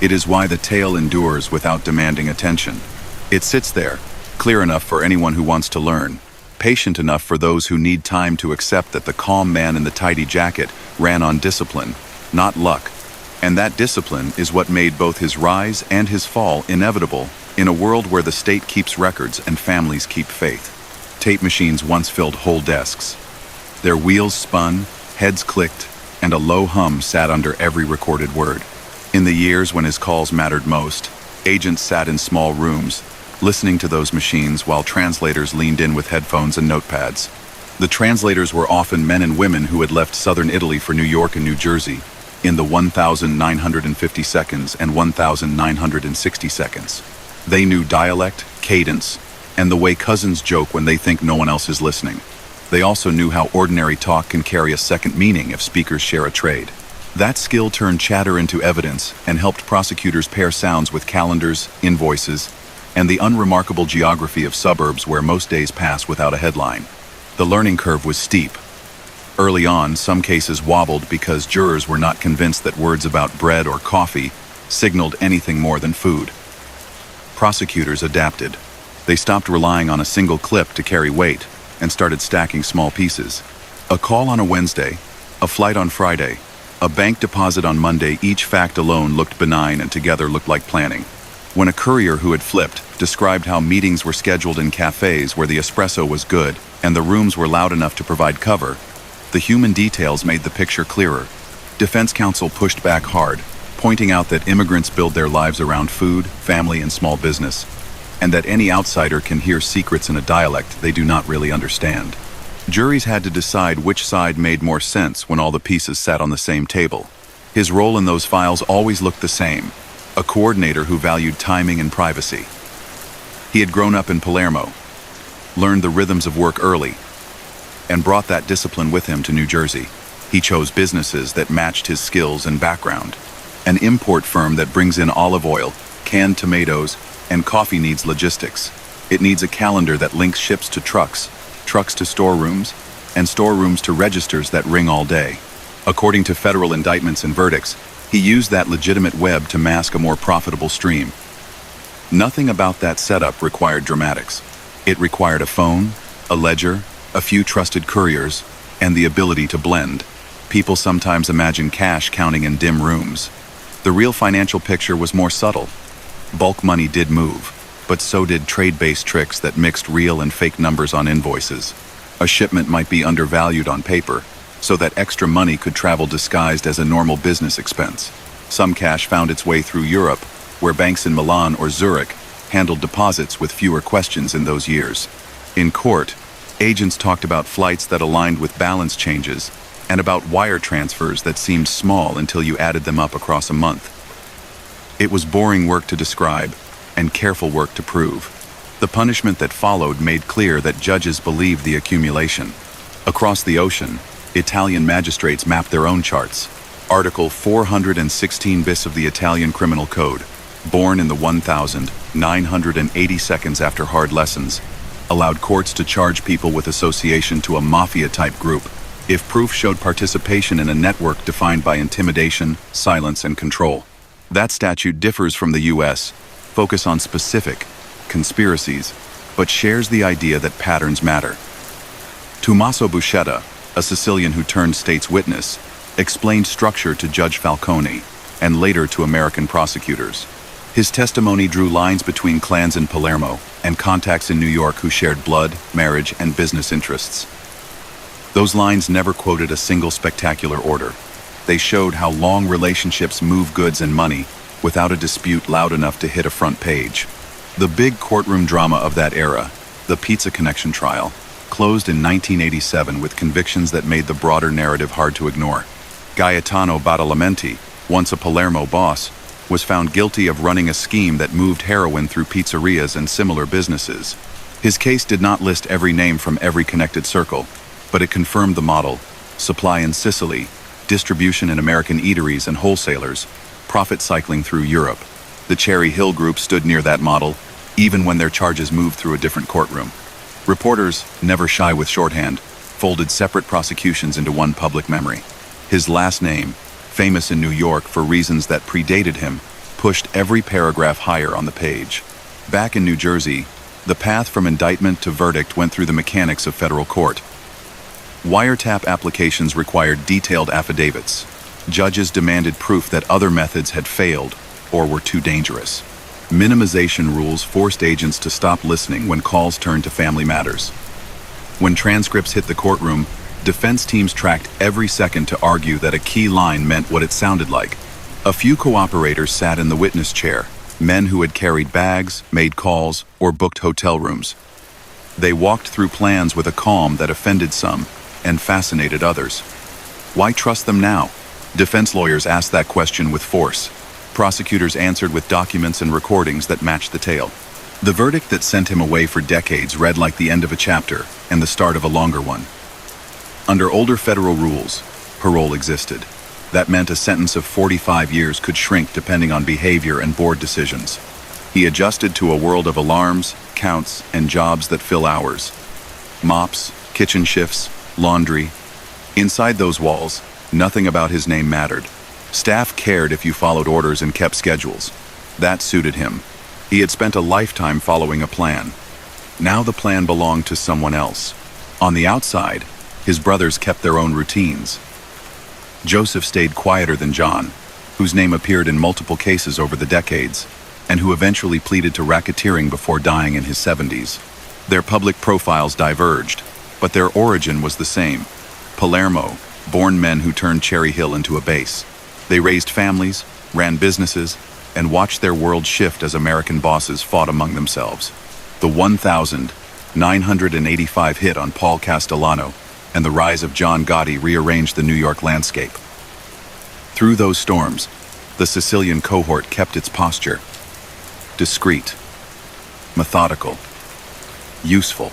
It is why the tale endures without demanding attention. It sits there, clear enough for anyone who wants to learn, patient enough for those who need time to accept that the calm man in the tidy jacket ran on discipline, not luck. And that discipline is what made both his rise and his fall inevitable in a world where the state keeps records and families keep faith. Tape machines once filled whole desks. Their wheels spun, heads clicked, and a low hum sat under every recorded word. In the years when his calls mattered most, agents sat in small rooms, listening to those machines while translators leaned in with headphones and notepads. The translators were often men and women who had left southern Italy for New York and New Jersey in the 1,950 seconds and 1,960 seconds. They knew dialect, cadence, and the way cousins joke when they think no one else is listening. They also knew how ordinary talk can carry a second meaning if speakers share a trade. That skill turned chatter into evidence and helped prosecutors pair sounds with calendars, invoices, and the unremarkable geography of suburbs where most days pass without a headline. The learning curve was steep. Early on, some cases wobbled because jurors were not convinced that words about bread or coffee signaled anything more than food. Prosecutors adapted. They stopped relying on a single clip to carry weight and started stacking small pieces. A call on a Wednesday, a flight on Friday, a bank deposit on Monday, each fact alone looked benign and together looked like planning. When a courier who had flipped described how meetings were scheduled in cafes where the espresso was good and the rooms were loud enough to provide cover, the human details made the picture clearer. Defense counsel pushed back hard, pointing out that immigrants build their lives around food, family, and small business, and that any outsider can hear secrets in a dialect they do not really understand. Juries had to decide which side made more sense when all the pieces sat on the same table. His role in those files always looked the same: a coordinator who valued timing and privacy. He had grown up in Palermo, learned the rhythms of work early, and brought that discipline with him to New Jersey. He chose businesses that matched his skills and background. An import firm that brings in olive oil, canned tomatoes, and coffee needs logistics. It needs a calendar that links ships to trucks, trucks to storerooms, and storerooms to registers that ring all day. According to federal indictments and verdicts, he used that legitimate web to mask a more profitable stream. Nothing about that setup required dramatics. It required a phone, a ledger, a few trusted couriers, and the ability to blend. People sometimes imagine cash counting in dim rooms. The real financial picture was more subtle. Bulk money did move, but so did trade-based tricks that mixed real and fake numbers on invoices. A shipment might be undervalued on paper, so that extra money could travel disguised as a normal business expense. Some cash found its way through Europe, where banks in Milan or Zurich handled deposits with fewer questions in those years. In court, agents talked about flights that aligned with balance changes and about wire transfers that seemed small until you added them up across a month. It was boring work to describe and careful work to prove. The punishment that followed made clear that judges believed the accumulation. Across the ocean, Italian magistrates mapped their own charts. Article 416 bis of the Italian Criminal Code, born in the 1980 seconds after hard lessons, allowed courts to charge people with association to a mafia-type group if proof showed participation in a network defined by intimidation, silence, and control. That statute differs from the U.S., focus on specific conspiracies, but shares the idea that patterns matter. Tommaso Buscetta, a Sicilian who turned state's witness, explained structure to Judge Falcone and later to American prosecutors. His testimony drew lines between clans in Palermo and contacts in New York who shared blood, marriage, and business interests. Those lines never quoted a single spectacular order. They showed how long relationships move goods and money without a dispute loud enough to hit a front page. The big courtroom drama of that era, the Pizza Connection trial, closed in 1987 with convictions that made the broader narrative hard to ignore. Gaetano Badalamenti, once a Palermo boss, was found guilty of running a scheme that moved heroin through pizzerias and similar businesses. His case did not list every name from every connected circle, but it confirmed the model: supply in Sicily, distribution in American eateries and wholesalers, profit cycling through Europe. The Cherry Hill Group stood near that model, even when their charges moved through a different courtroom. Reporters, never shy with shorthand, folded separate prosecutions into one public memory. His last name, famous in New York for reasons that predated him, pushed every paragraph higher on the page. Back in New Jersey, the path from indictment to verdict went through the mechanics of federal court. Wiretap applications required detailed affidavits. Judges demanded proof that other methods had failed or were too dangerous. Minimization rules forced agents to stop listening when calls turned to family matters. When transcripts hit the courtroom, defense teams tracked every second to argue that a key line meant what it sounded like. A few cooperators sat in the witness chair, men who had carried bags, made calls, or booked hotel rooms. They walked through plans with a calm that offended some and fascinated others. Why trust them now? Defense lawyers asked that question with force. Prosecutors answered with documents and recordings that matched the tale. The verdict that sent him away for decades read like the end of a chapter and the start of a longer one. Under older federal rules, parole existed. That meant a sentence of 45 years could shrink depending on behavior and board decisions. He adjusted to a world of alarms, counts, and jobs that fill hours. Mops, kitchen shifts, laundry. Inside those walls, nothing about his name mattered. Staff cared if you followed orders and kept schedules. That suited him. He had spent a lifetime following a plan. Now the plan belonged to someone else. On the outside, his brothers kept their own routines. Joseph stayed quieter than John, whose name appeared in multiple cases over the decades, and who eventually pleaded to racketeering before dying in his 70s. Their public profiles diverged, but their origin was the same. Palermo, born men who turned Cherry Hill into a base. They raised families, ran businesses, and watched their world shift as American bosses fought among themselves. The 1985 hit on Paul Castellano and the rise of John Gotti rearranged the New York landscape. Through those storms, the Sicilian cohort kept its posture. Discreet, methodical, useful.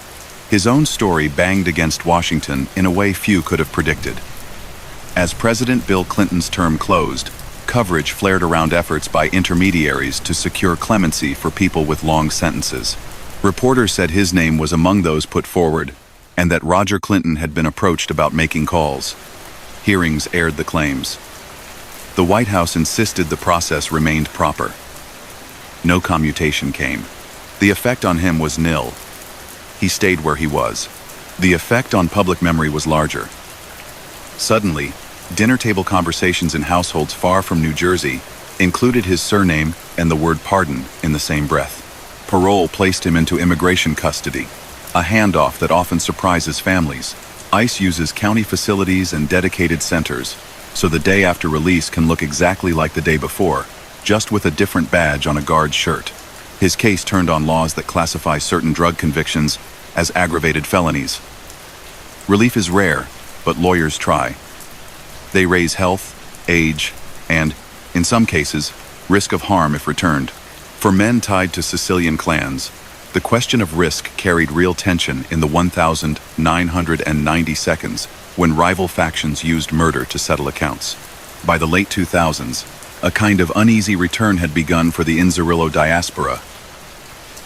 His own story banged against Washington in a way few could have predicted. As President Bill Clinton's term closed, coverage flared around efforts by intermediaries to secure clemency for people with long sentences. Reporters said his name was among those put forward, and that Roger Clinton had been approached about making calls. Hearings aired the claims. The White House insisted the process remained proper. No commutation came. The effect on him was nil. He stayed where he was. The effect on public memory was larger. Suddenly, dinner table conversations in households far from New Jersey included his surname and the word pardon in the same breath. Parole placed him into immigration custody, a handoff that often surprises families. ICE uses county facilities and dedicated centers, so the day after release can look exactly like the day before, just with a different badge on a guard's shirt. His case turned on laws that classify certain drug convictions as aggravated felonies. Relief is rare, but lawyers try. They raise health, age, and, in some cases, risk of harm if returned. For men tied to Sicilian clans, the question of risk carried real tension in the 1,990 seconds when rival factions used murder to settle accounts. By the late 2000s, a kind of uneasy return had begun for the Inzerillo diaspora,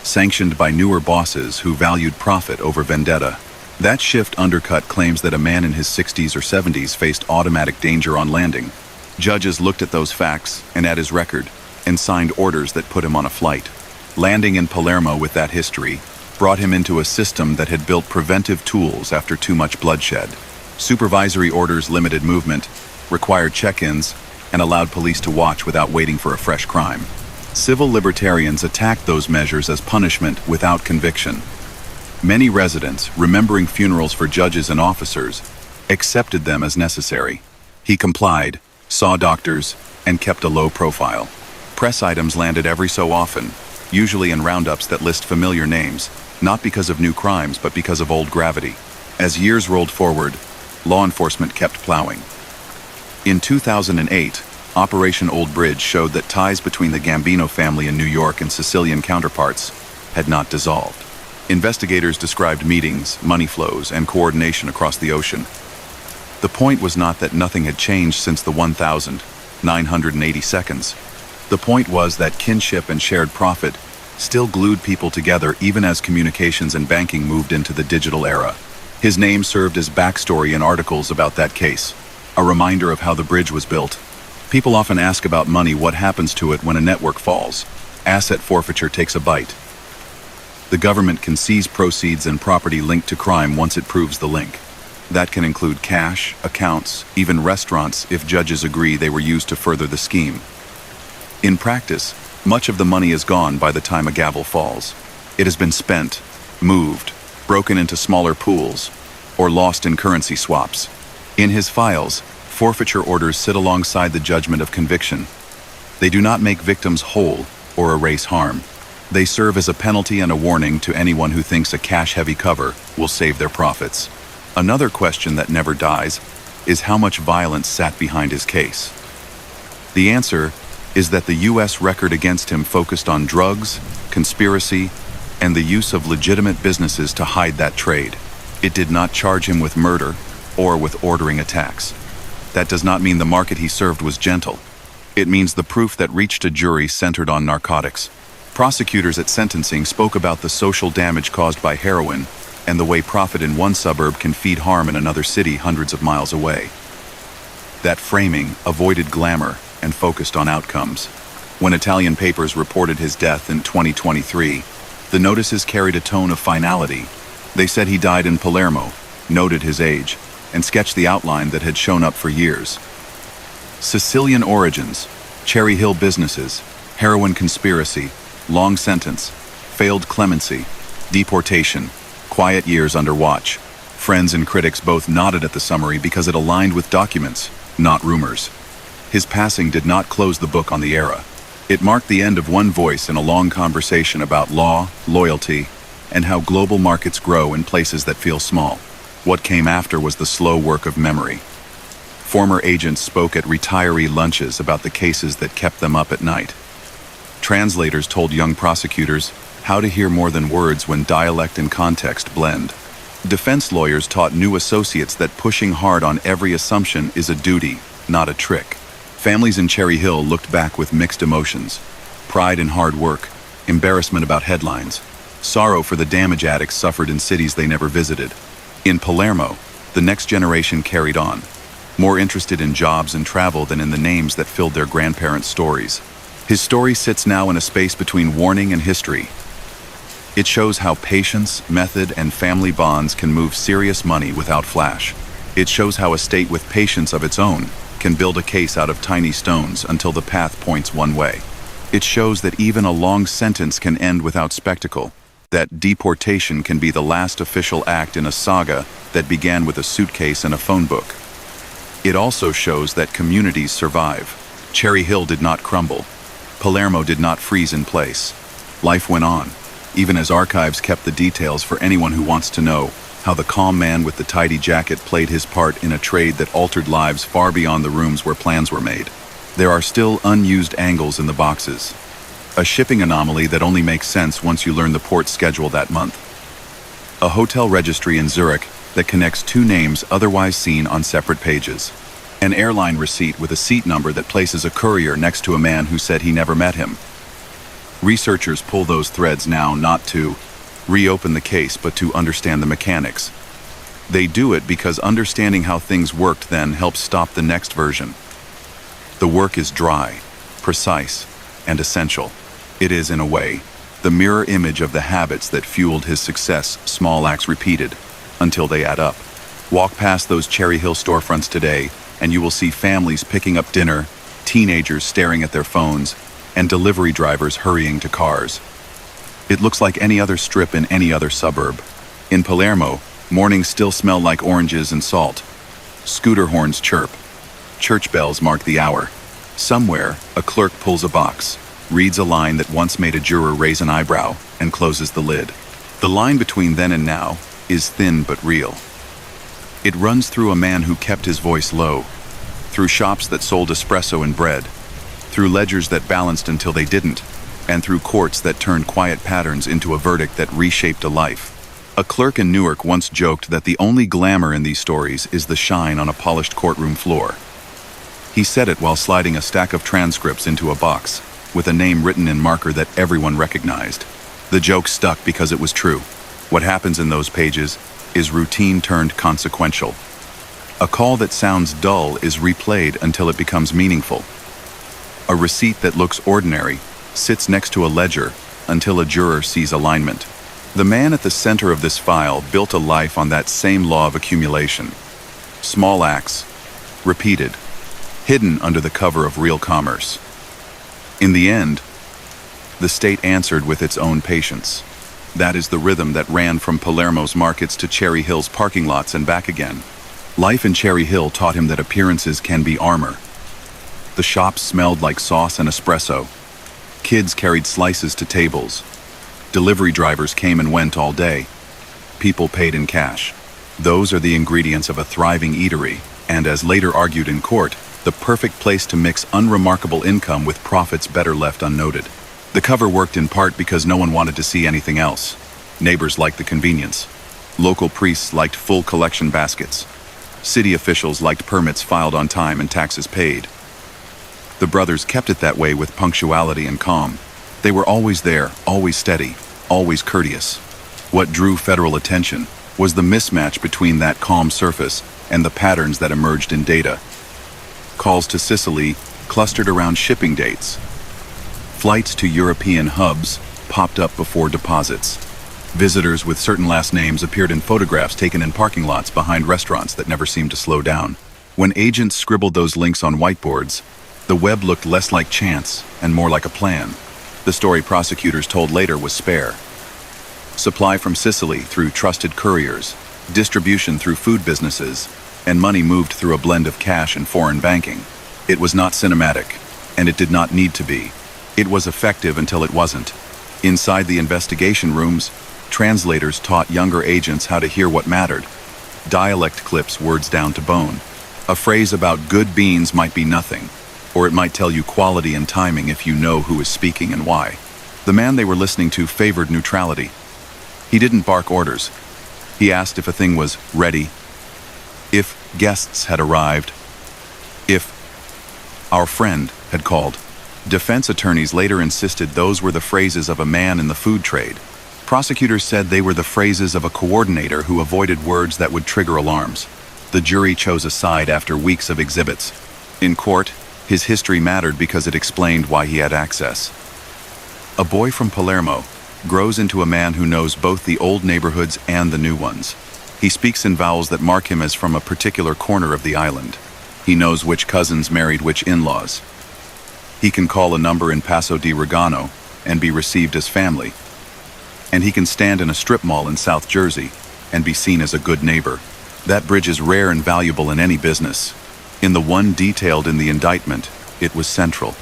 sanctioned by newer bosses who valued profit over vendetta. That shift undercut claims that a man in his 60s or 70s faced automatic danger on landing. Judges looked at those facts and at his record and signed orders that put him on a flight. Landing in Palermo with that history brought him into a system that had built preventive tools after too much bloodshed. Supervisory orders limited movement, required check-ins, and allowed police to watch without waiting for a fresh crime. Civil libertarians attacked those measures as punishment without conviction. Many residents, remembering funerals for judges and officers, accepted them as necessary. He complied, saw doctors, and kept a low profile. Press items landed every so often, usually in roundups that list familiar names, not because of new crimes but because of old gravity. As years rolled forward, law enforcement kept plowing. In 2008, Operation Old Bridge showed that ties between the Gambino family in New York and Sicilian counterparts had not dissolved. Investigators described meetings, money flows, and coordination across the ocean. The point was not that nothing had changed since the 1,980 seconds. The point was that kinship and shared profit still glued people together even as communications and banking moved into the digital era. His name served as backstory in articles about that case, a reminder of how the bridge was built. People often ask about money, what happens to it when a network falls. Asset forfeiture takes a bite. The government can seize proceeds and property linked to crime once it proves the link. That can include cash, accounts, even restaurants if judges agree they were used to further the scheme. In practice, much of the money is gone by the time a gavel falls. It has been spent, moved, broken into smaller pools, or lost in currency swaps. In his files, forfeiture orders sit alongside the judgment of conviction. They do not make victims whole or erase harm. They serve as a penalty and a warning to anyone who thinks a cash-heavy cover will save their profits. Another question that never dies is how much violence sat behind his case. The answer is that the U.S. record against him focused on drugs, conspiracy, and the use of legitimate businesses to hide that trade. It did not charge him with murder or with ordering attacks. That does not mean the market he served was gentle. It means the proof that reached a jury centered on narcotics. Prosecutors at sentencing spoke about the social damage caused by heroin and the way profit in one suburb can feed harm in another city hundreds of miles away. That framing avoided glamour and focused on outcomes. When Italian papers reported his death in 2023, the notices carried a tone of finality. They said he died in Palermo, noted his age, and sketched the outline that had shown up for years. Sicilian origins, Cherry Hill businesses, heroin conspiracy, long sentence, failed clemency, deportation, quiet years under watch. Friends and critics both nodded at the summary because it aligned with documents, not rumors. His passing did not close the book on the era. It marked the end of one voice in a long conversation about law, loyalty, and how global markets grow in places that feel small. What came after was the slow work of memory. Former agents spoke at retiree lunches about the cases that kept them up at night. Translators told young prosecutors how to hear more than words when dialect and context blend. Defense lawyers taught new associates that pushing hard on every assumption is a duty, not a trick. Families in Cherry Hill looked back with mixed emotions. Pride in hard work, embarrassment about headlines, sorrow for the damage addicts suffered in cities they never visited. In Palermo, the next generation carried on. more interested in jobs and travel than in the names that filled their grandparents' stories. His story sits now in a space between warning and history. It shows how patience, method, and family bonds can move serious money without flash. It shows how a state with patience of its own can build a case out of tiny stones until the path points one way. It shows that even a long sentence can end without spectacle, that deportation can be the last official act in a saga that began with a suitcase and a phone book. It also shows that communities survive. Cherry Hill did not crumble. Palermo did not freeze in place. Life went on, even as archives kept the details for anyone who wants to know how the calm man with the tidy jacket played his part in a trade that altered lives far beyond the rooms where plans were made. There are still unused angles in the boxes. A shipping anomaly that only makes sense once you learn the port schedule that month. A hotel registry in Zurich that connects two names otherwise seen on separate pages. An airline receipt with a seat number that places a courier next to a man who said he never met him. Researchers pull those threads now not to reopen the case but to understand the mechanics. They do it because understanding how things worked then helps stop the next version. The work is dry, precise, and essential. It is, in a way, the mirror image of the habits that fueled his success, small acts repeated, until they add up. Walk past those Cherry Hill storefronts today, and you will see families picking up dinner, teenagers staring at their phones, and delivery drivers hurrying to cars. It looks like any other strip in any other suburb. In Palermo, mornings still smell like oranges and salt. Scooter horns chirp. Church bells mark the hour. Somewhere, a clerk pulls a box, reads a line that once made a juror raise an eyebrow, and closes the lid. The line between then and now is thin but real. It runs through a man who kept his voice low, through shops that sold espresso and bread, through ledgers that balanced until they didn't, and through courts that turned quiet patterns into a verdict that reshaped a life. A clerk in Newark once joked that the only glamour in these stories is the shine on a polished courtroom floor. He said it while sliding a stack of transcripts into a box, with a name written in marker that everyone recognized. The joke stuck because it was true. What happens in those pages is routine turned consequential. A call that sounds dull is replayed until it becomes meaningful. A receipt that looks ordinary sits next to a ledger until a juror sees alignment. The man at the center of this file built a life on that same law of accumulation. Small acts, repeated, hidden under the cover of real commerce. In the end, the state answered with its own patience. That is the rhythm that ran from Palermo's markets to Cherry Hill's parking lots and back again. Life in Cherry Hill taught him that appearances can be armor. The shops smelled like sauce and espresso. Kids carried slices to tables. Delivery drivers came and went all day. People paid in cash. Those are the ingredients of a thriving eatery, and as later argued in court, the perfect place to mix unremarkable income with profits better left unnoted. The cover worked in part because no one wanted to see anything else. Neighbors liked the convenience. Local priests liked full collection baskets. City officials liked permits filed on time and taxes paid. The brothers kept it that way with punctuality and calm. They were always there, always steady, always courteous. What drew federal attention was the mismatch between that calm surface and the patterns that emerged in data. Calls to Sicily clustered around shipping dates. Flights to European hubs popped up before deposits. Visitors with certain last names appeared in photographs taken in parking lots behind restaurants that never seemed to slow down. When agents scribbled those links on whiteboards, the web looked less like chance and more like a plan. The story prosecutors told later was spare. Supply from Sicily through trusted couriers, distribution through food businesses, and money moved through a blend of cash and foreign banking. It was not cinematic, and it did not need to be. It was effective until it wasn't. Inside the investigation rooms, translators taught younger agents how to hear what mattered. Dialect clips words down to bone. A phrase about good beans might be nothing, or it might tell you quality and timing if you know who is speaking and why. The man they were listening to favored neutrality. He didn't bark orders. He asked if a thing was ready, if guests had arrived, if our friend had called. Defense attorneys later insisted those were the phrases of a man in the food trade. Prosecutors said they were the phrases of a coordinator who avoided words that would trigger alarms. The jury chose a side after weeks of exhibits. In court, his history mattered because it explained why he had access. A boy from Palermo grows into a man who knows both the old neighborhoods and the new ones. He speaks in vowels that mark him as from a particular corner of the island. He knows which cousins married which in-laws. He can call a number in Paso de Regano and be received as family. And he can stand in a strip mall in South Jersey and be seen as a good neighbor. That bridge is rare and valuable in any business. In the one detailed in the indictment, it was central.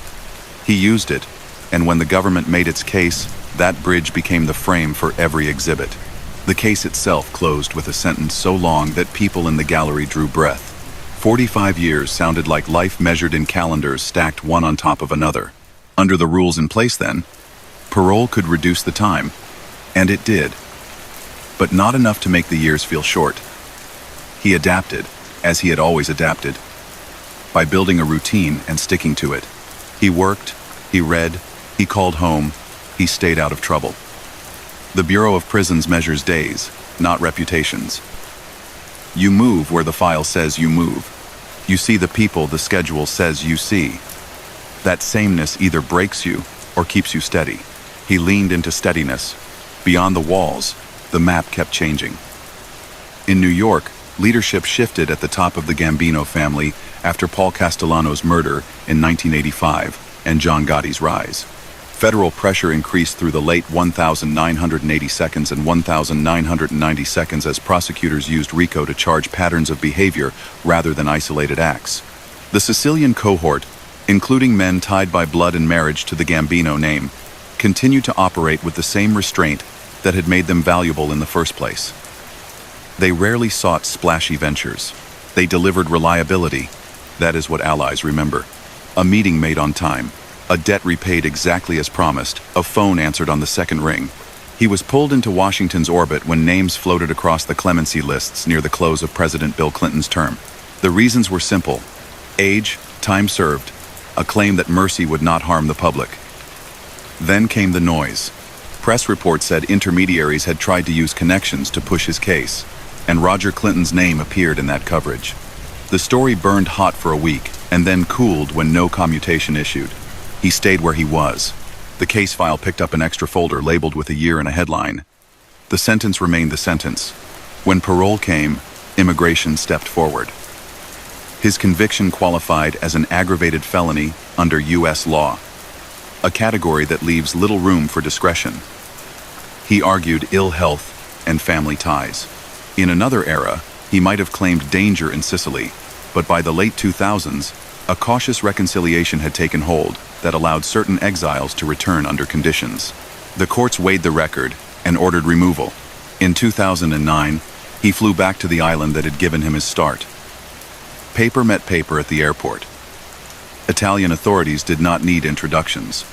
He used it, and when the government made its case, that bridge became the frame for every exhibit. The case itself closed with a sentence so long that people in the gallery drew breath. 45 years sounded like life measured in calendars stacked one on top of another. Under the rules in place then, parole could reduce the time, and it did. But not enough to make the years feel short. He adapted, as he had always adapted, by building a routine and sticking to it. He worked, he read, he called home, he stayed out of trouble. The Bureau of Prisons measures days, not reputations. You move where the file says you move. You see the people the schedule says you see. That sameness either breaks you or keeps you steady. He leaned into steadiness. Beyond the walls, the map kept changing. In New York, leadership shifted at the top of the Gambino family after Paul Castellano's murder in 1985 and John Gotti's rise. Federal pressure increased through the late 1980 seconds and 1990 seconds as prosecutors used RICO to charge patterns of behavior rather than isolated acts. The Sicilian cohort, including men tied by blood and marriage to the Gambino name, continued to operate with the same restraint that had made them valuable in the first place. They rarely sought splashy ventures. They delivered reliability. That is what allies remember. A meeting made on time. A debt repaid exactly as promised. A phone answered on the second ring. He was pulled into Washington's orbit when names floated across the clemency lists near the close of President Bill Clinton's term. The reasons were simple. Age, time served, a claim that mercy would not harm the public. Then came the noise. Press reports said intermediaries had tried to use connections to push his case, and Roger Clinton's name appeared in that coverage. The story burned hot for a week, and then cooled when no commutation issued. He stayed where he was. The case file picked up an extra folder labeled with a year and a headline. The sentence remained the sentence. When parole came, immigration stepped forward. His conviction qualified as an aggravated felony under U.S. law, a category that leaves little room for discretion. He argued ill health and family ties. In another era, he might have claimed danger in Sicily, but by the late 2000s, a cautious reconciliation had taken hold that allowed certain exiles to return under conditions. The courts weighed the record and ordered removal. In 2009, he flew back to the island that had given him his start. Paper met paper at the airport. Italian authorities did not need introductions.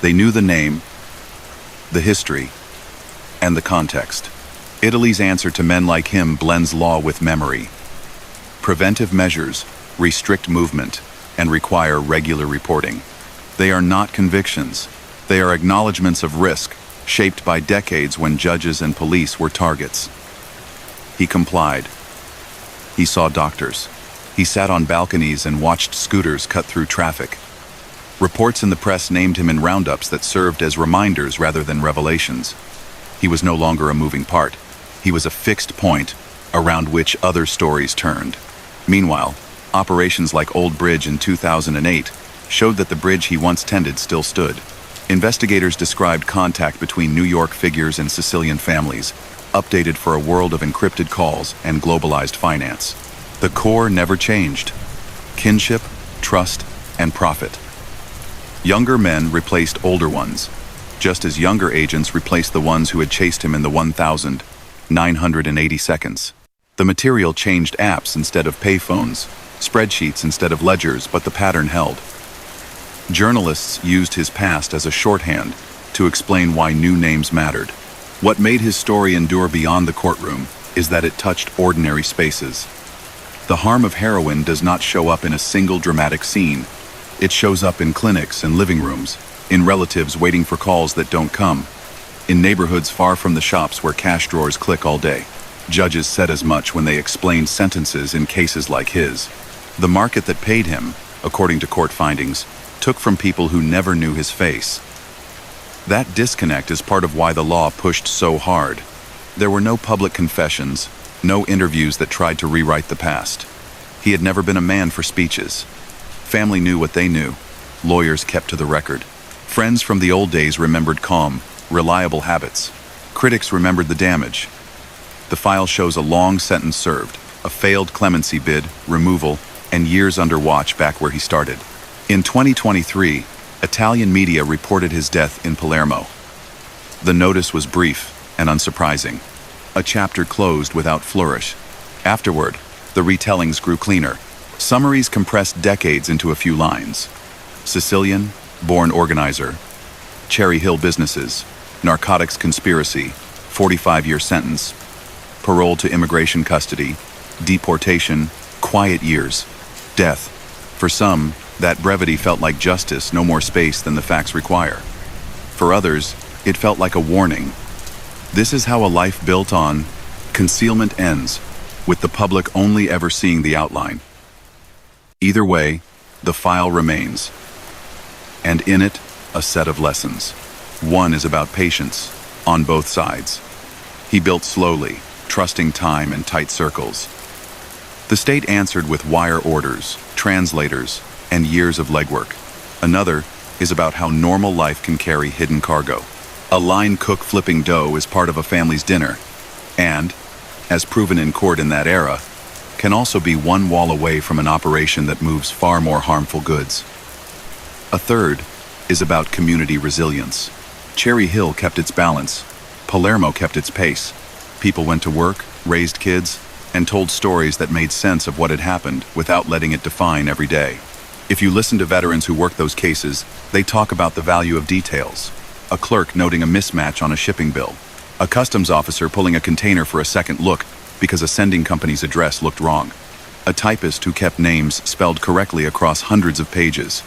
They knew the name, the history, and the context. Italy's answer to men like him blends law with memory. Preventive measures restrict movement and require regular reporting. They are not convictions. They are acknowledgments of risk, shaped by decades when judges and police were targets. He complied. He saw doctors. He sat on balconies and watched scooters cut through traffic. Reports in the press named him in roundups that served as reminders rather than revelations. He was no longer a moving part. He was a fixed point around which other stories turned. Meanwhile, operations like Old Bridge in 2008 showed that the bridge he once tended still stood. Investigators described contact between New York figures and Sicilian families, updated for a world of encrypted calls and globalized finance. The core never changed: kinship, trust, and profit. Younger men replaced older ones, just as younger agents replaced the ones who had chased him in the 1,980 seconds. The material changed: apps instead of payphones, spreadsheets instead of ledgers, but the pattern held. Journalists used his past as a shorthand to explain why new names mattered. What made his story endure beyond the courtroom is that it touched ordinary spaces. The harm of heroin does not show up in a single dramatic scene. It shows up in clinics and living rooms, in relatives waiting for calls that don't come, in neighborhoods far from the shops where cash drawers click all day. Judges said as much when they explained sentences in cases like his. The market that paid him, according to court findings, took from people who never knew his face. That disconnect is part of why the law pushed so hard. There were no public confessions, no interviews that tried to rewrite the past. He had never been a man for speeches. Family knew what they knew. Lawyers kept to the record. Friends from the old days remembered calm, reliable habits. Critics remembered the damage. The file shows a long sentence served, a failed clemency bid, removal, and years under watch back where he started. In 2023, Italian media reported his death in Palermo. The notice was brief and unsurprising. A chapter closed without flourish. Afterward, the retellings grew cleaner. Summaries compressed decades into a few lines. Sicilian, born organizer. Cherry Hill businesses. Narcotics conspiracy. 45-year sentence. Parole to immigration custody. Deportation. Quiet years. Death. For some, that brevity felt like justice, no more space than the facts require. For others, it felt like a warning. This is how a life built on concealment ends, with the public only ever seeing the outline. Either way, the file remains. And in it, a set of lessons. One is about patience, on both sides. He built slowly, trusting time and tight circles. The state answered with wire orders, translators, and years of legwork. Another is about how normal life can carry hidden cargo. A line cook flipping dough is part of a family's dinner, and, as proven in court in that era, can also be one wall away from an operation that moves far more harmful goods. A third is about community resilience. Cherry Hill kept its balance. Palermo kept its pace. People went to work, raised kids, and told stories that made sense of what had happened without letting it define every day. If you listen to veterans who work those cases, they talk about the value of details. A clerk noting a mismatch on a shipping bill. A customs officer pulling a container for a second look because a sending company's address looked wrong. A typist who kept names spelled correctly across hundreds of pages.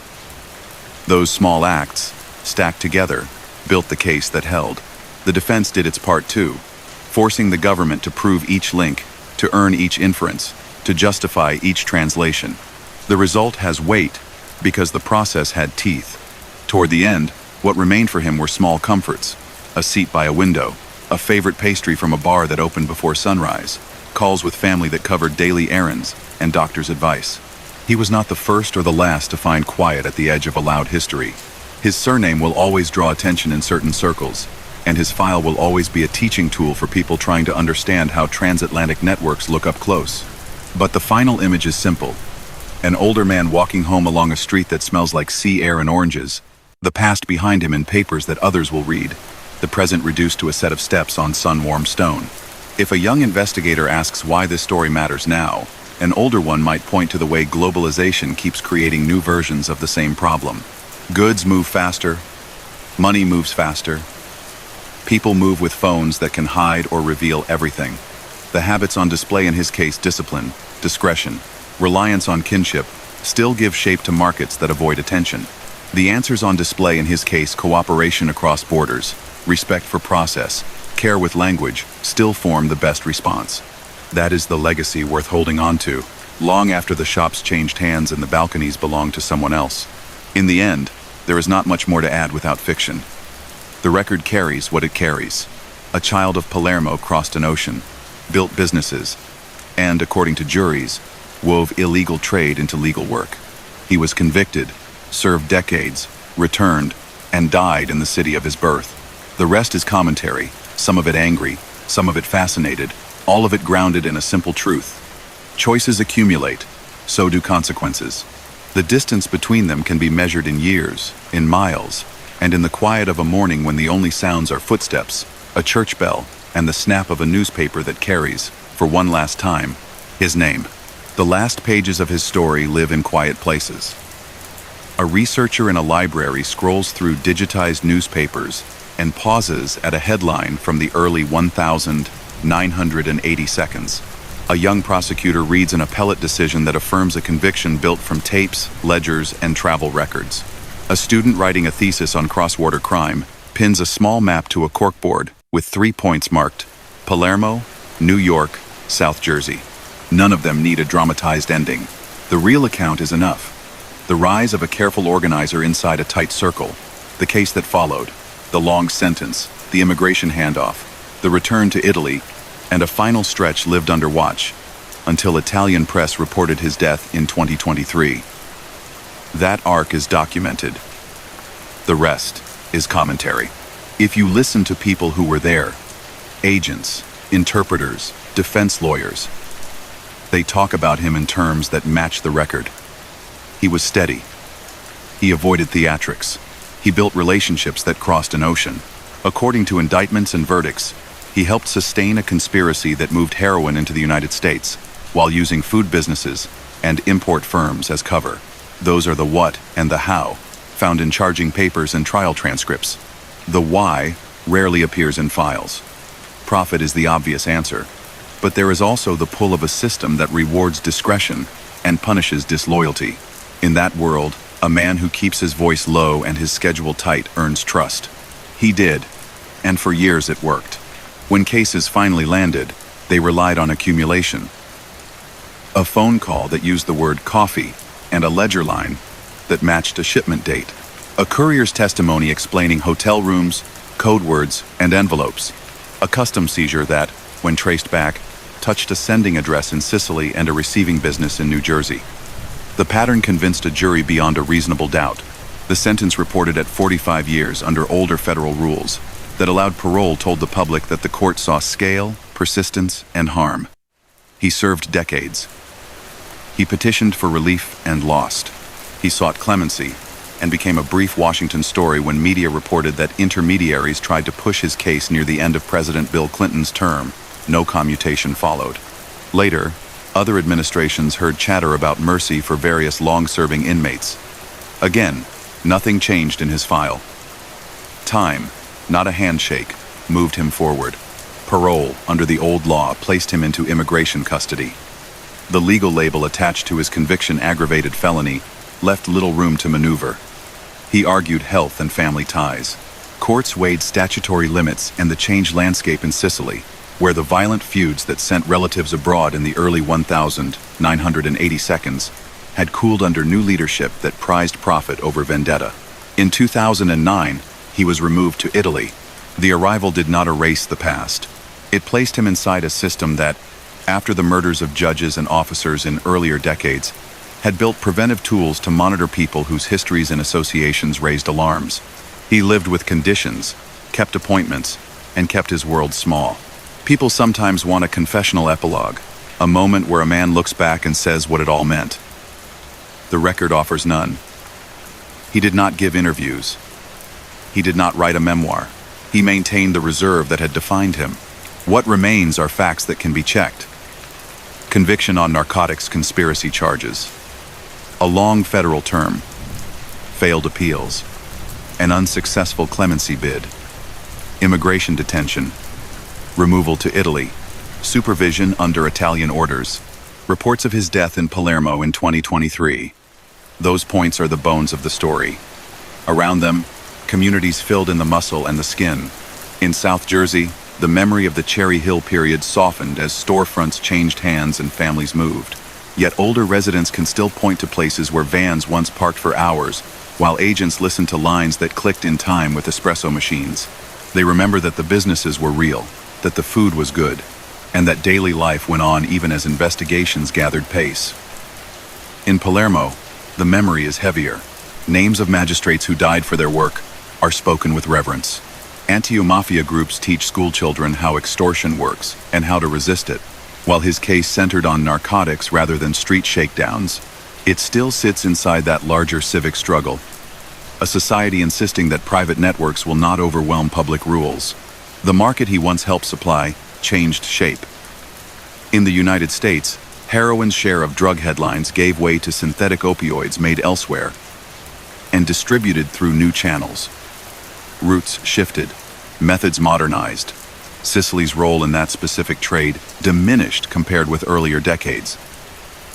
Those small acts, stacked together, built the case that held. The defense did its part too, forcing the government to prove each link, to earn each inference, to justify each translation. The result has weight because the process had teeth. Toward the end, what remained for him were small comforts. A seat by a window, a favorite pastry from a bar that opened before sunrise, calls with family that covered daily errands, and doctor's advice. He was not the first or the last to find quiet at the edge of a loud history. His surname will always draw attention in certain circles, and his file will always be a teaching tool for people trying to understand how transatlantic networks look up close. But the final image is simple. An older man walking home along a street that smells like sea air and oranges, the past behind him in papers that others will read, the present reduced to a set of steps on sun-warmed stone. If a young investigator asks why this story matters now, an older one might point to the way globalization keeps creating new versions of the same problem. Goods move faster, money moves faster, people move with phones that can hide or reveal everything. The habits on display in his case, discipline, discretion, reliance on kinship, still give shape to markets that avoid attention. The answers on display in his case, cooperation across borders, respect for process, care with language, still form the best response. That is the legacy worth holding on to, long after the shops changed hands and the balconies belonged to someone else. In the end, there is not much more to add without fiction. The record carries what it carries. A child of Palermo crossed an ocean, built businesses, and, according to juries, wove illegal trade into legal work. He was convicted, served decades, returned, and died in the city of his birth. The rest is commentary, some of it angry, some of it fascinated, all of it grounded in a simple truth. Choices accumulate, so do consequences. The distance between them can be measured in years, in miles, and in the quiet of a morning when the only sounds are footsteps, a church bell, and the snap of a newspaper that carries, for one last time, his name. The last pages of his story live in quiet places. A researcher in a library scrolls through digitized newspapers and pauses at a headline from the early 1980 seconds. A young prosecutor reads an appellate decision that affirms a conviction built from tapes, ledgers, and travel records. A student writing a thesis on cross-border crime pins a small map to a corkboard with 3 points marked: Palermo, New York, South Jersey. None of them need a dramatized ending. The real account is enough. The rise of a careful organizer inside a tight circle, the case that followed, the long sentence, the immigration handoff, the return to Italy, and a final stretch lived under watch, until Italian press reported his death in 2023. That arc is documented. The rest is commentary. If you listen to people who were there, agents, interpreters, defense lawyers, they talk about him in terms that match the record. He was steady. He avoided theatrics. He built relationships that crossed an ocean. According to indictments and verdicts, he helped sustain a conspiracy that moved heroin into the United States, while using food businesses and import firms as cover. Those are the what and the how, found in charging papers and trial transcripts. The why rarely appears in files. Profit is the obvious answer, but there is also the pull of a system that rewards discretion and punishes disloyalty. In that world, a man who keeps his voice low and his schedule tight earns trust. He did, and for years it worked. When cases finally landed, they relied on accumulation. A phone call that used the word coffee and a ledger line that matched a shipment date. A courier's testimony explaining hotel rooms, code words, and envelopes. A customs seizure that, when traced back, touched a sending address in Sicily and a receiving business in New Jersey. The pattern convinced a jury beyond a reasonable doubt. The sentence reported at 45 years under older federal rules that allowed parole told the public that the court saw scale, persistence, and harm. He served decades. He petitioned for relief and lost. He sought clemency and became a brief Washington story when media reported that intermediaries tried to push his case near the end of President Bill Clinton's term. No commutation followed. Later, other administrations heard chatter about mercy for various long-serving inmates. Again, nothing changed in his file. Time, not a handshake, moved him forward. Parole, under the old law, placed him into immigration custody. The legal label attached to his conviction, aggravated felony, left little room to maneuver. He argued health and family ties. Courts weighed statutory limits and the changed landscape in Sicily, where the violent feuds that sent relatives abroad in the early 1982 had cooled under new leadership that prized profit over vendetta. In 2009, he was removed to Italy. The arrival did not erase the past. It placed him inside a system that, after the murders of judges and officers in earlier decades, had built preventive tools to monitor people whose histories and associations raised alarms. He lived with conditions, kept appointments, and kept his world small. People sometimes want a confessional epilogue, a moment where a man looks back and says what it all meant. The record offers none. He did not give interviews. He did not write a memoir. He maintained the reserve that had defined him. What remains are facts that can be checked. Conviction on narcotics conspiracy charges. A long federal term. Failed appeals. An unsuccessful clemency bid. Immigration detention. Removal to Italy. Supervision under Italian orders. Reports of his death in Palermo in 2023. Those points are the bones of the story. Around them, communities filled in the muscle and the skin. In South Jersey, the memory of the Cherry Hill period softened as storefronts changed hands and families moved. Yet older residents can still point to places where vans once parked for hours, while agents listened to lines that clicked in time with espresso machines. They remember that the businesses were real, that the food was good, and that daily life went on even as investigations gathered pace. In Palermo, the memory is heavier. Names of magistrates who died for their work are spoken with reverence. Anti-Mafia groups teach schoolchildren how extortion works and how to resist it. While his case centered on narcotics rather than street shakedowns, it still sits inside that larger civic struggle. A society insisting that private networks will not overwhelm public rules. The market he once helped supply changed shape. In the United States, heroin's share of drug headlines gave way to synthetic opioids made elsewhere and distributed through new channels. Routes shifted, methods modernized. Sicily's role in that specific trade diminished compared with earlier decades.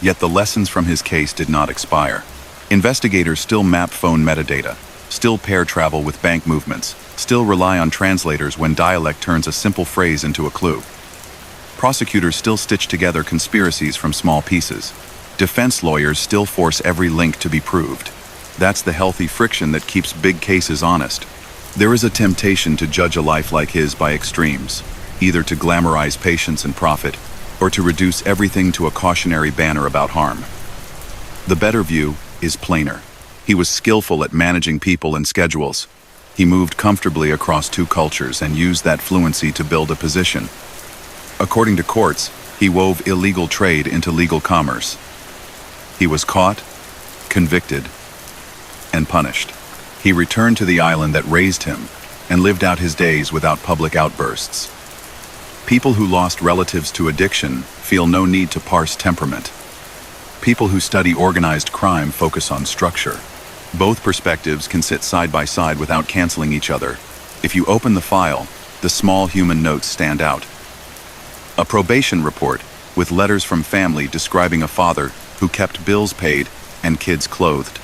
Yet the lessons from his case did not expire. Investigators still map phone metadata, still pair travel with bank movements, still rely on translators when dialect turns a simple phrase into a clue. Prosecutors still stitch together conspiracies from small pieces. Defense lawyers still force every link to be proved. That's the healthy friction that keeps big cases honest. There is a temptation to judge a life like his by extremes, either to glamorize patience and profit, or to reduce everything to a cautionary banner about harm. The better view is plainer. He was skillful at managing people and schedules. He moved comfortably across two cultures and used that fluency to build a position. According to courts, he wove illegal trade into legal commerce. He was caught, convicted, and punished. He returned to the island that raised him and lived out his days without public outbursts. People who lost relatives to addiction feel no need to parse temperament. People who study organized crime focus on structure. Both perspectives can sit side by side without canceling each other. If you open the file, the small human notes stand out. A probation report with letters from family describing a father who kept bills paid and kids clothed.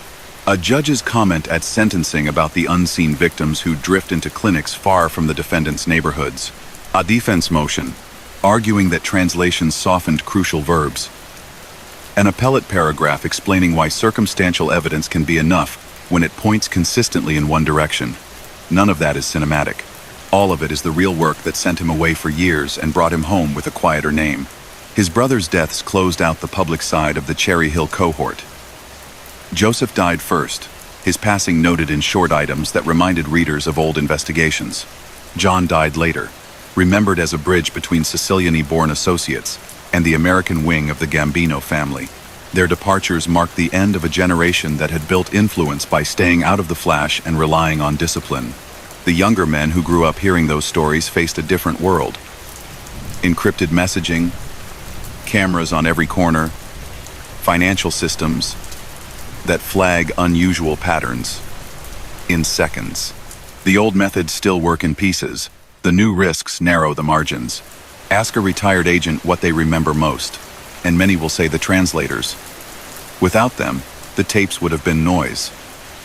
A judge's comment at sentencing about the unseen victims who drift into clinics far from the defendant's neighborhoods. A defense motion, arguing that translations softened crucial verbs. An appellate paragraph explaining why circumstantial evidence can be enough when it points consistently in one direction. None of that is cinematic. All of it is the real work that sent him away for years and brought him home with a quieter name. His brother's deaths closed out the public side of the Cherry Hill cohort. Joseph died first, his passing noted in short items that reminded readers of old investigations. John died later, remembered as a bridge between Sicilian-born associates and the American wing of the Gambino family. Their departures marked the end of a generation that had built influence by staying out of the flash and relying on discipline. The younger men who grew up hearing those stories faced a different world. Encrypted messaging, cameras on every corner, financial systems that flag unusual patterns in seconds. The old methods still work in pieces. The new risks narrow the margins. Ask a retired agent what they remember most, and many will say the translators. Without them, the tapes would have been noise.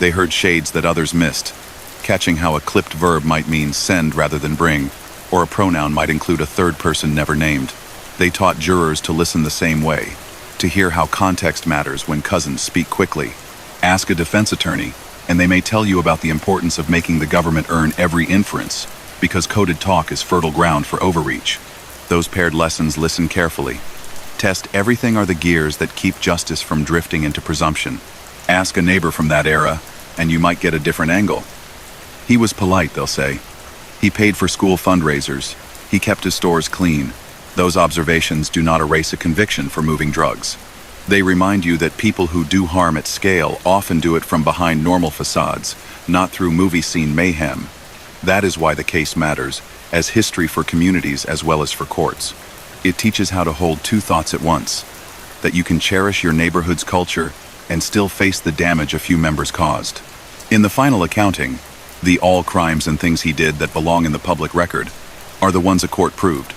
They heard shades that others missed, catching how a clipped verb might mean send rather than bring, or a pronoun might include a third person never named. They taught jurors to listen the same way, to hear how context matters when cousins speak quickly. Ask a defense attorney, and they may tell you about the importance of making the government earn every inference, because coded talk is fertile ground for overreach. Those paired lessons listen carefully. Test everything are the gears that keep justice from drifting into presumption. Ask a neighbor from that era, and you might get a different angle. He was polite, they'll say. He paid for school fundraisers. He kept his stores clean. Those observations do not erase a conviction for moving drugs. They remind you that people who do harm at scale often do it from behind normal facades, not through movie scene mayhem. That is why the case matters, as history for communities as well as for courts. It teaches how to hold two thoughts at once, that you can cherish your neighborhood's culture and still face the damage a few members caused. In the final accounting, the all crimes and things he did that belong in the public record are the ones a court proved.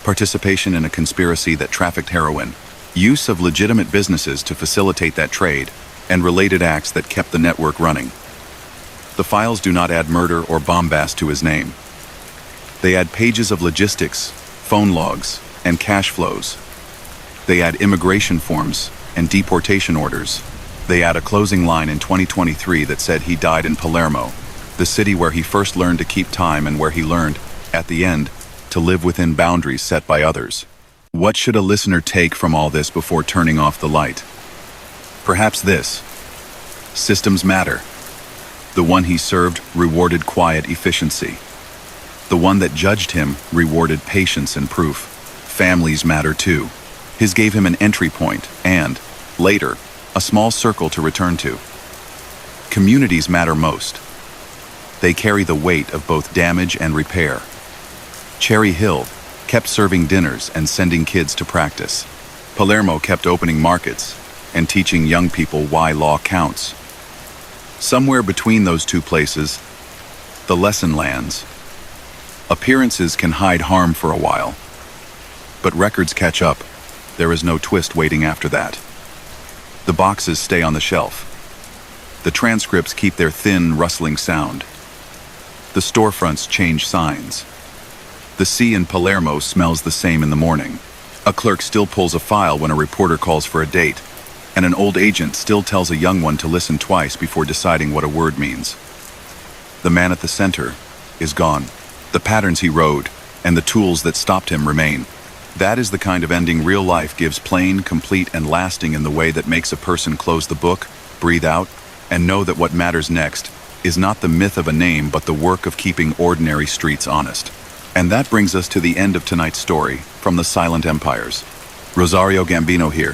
Participation in a conspiracy that trafficked heroin, use of legitimate businesses to facilitate that trade, and related acts that kept the network running. The files do not add murder or bombast to his name. They add pages of logistics, phone logs, and cash flows. They add immigration forms and deportation orders. They add a closing line in 2023 that said he died in Palermo, the city where he first learned to keep time and where he learned, at the end, to live within boundaries set by others. What should a listener take from all this before turning off the light? Perhaps this. Systems matter. The one he served rewarded quiet efficiency. The one that judged him rewarded patience and proof. Families matter too. His gave him an entry point and, later, a small circle to return to. Communities matter most. They carry the weight of both damage and repair. Cherry Hill kept serving dinners and sending kids to practice. Palermo kept opening markets and teaching young people why law counts. Somewhere between those two places, the lesson lands. Appearances can hide harm for a while, but records catch up. There is no twist waiting after that. The boxes stay on the shelf. The transcripts keep their thin, rustling sound. The storefronts change signs. The sea in Palermo smells the same in the morning. A clerk still pulls a file when a reporter calls for a date, and an old agent still tells a young one to listen twice before deciding what a word means. The man at the center is gone. The patterns he rode and the tools that stopped him remain. That is the kind of ending real life gives, plain, complete, and lasting in the way that makes a person close the book, breathe out, and know that what matters next is not the myth of a name but the work of keeping ordinary streets honest. And that brings us to the end of tonight's story from the Silent Empires. Rosario Gambino here,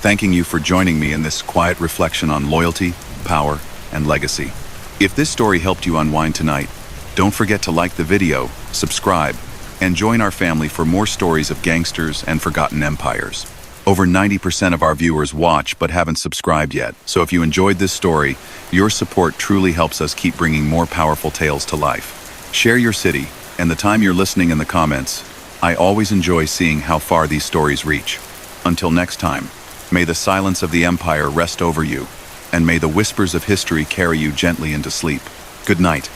thanking you for joining me in this quiet reflection on loyalty, power, and legacy. If this story helped you unwind tonight, don't forget to like the video, subscribe, and join our family for more stories of gangsters and forgotten empires. Over 90% of our viewers watch but haven't subscribed yet, so if you enjoyed this story, your support truly helps us keep bringing more powerful tales to life. Share your city and the time you're listening in the comments. I always enjoy seeing how far these stories reach. Until next time, may the silence of the empire rest over you, and may the whispers of history carry you gently into sleep. Good night.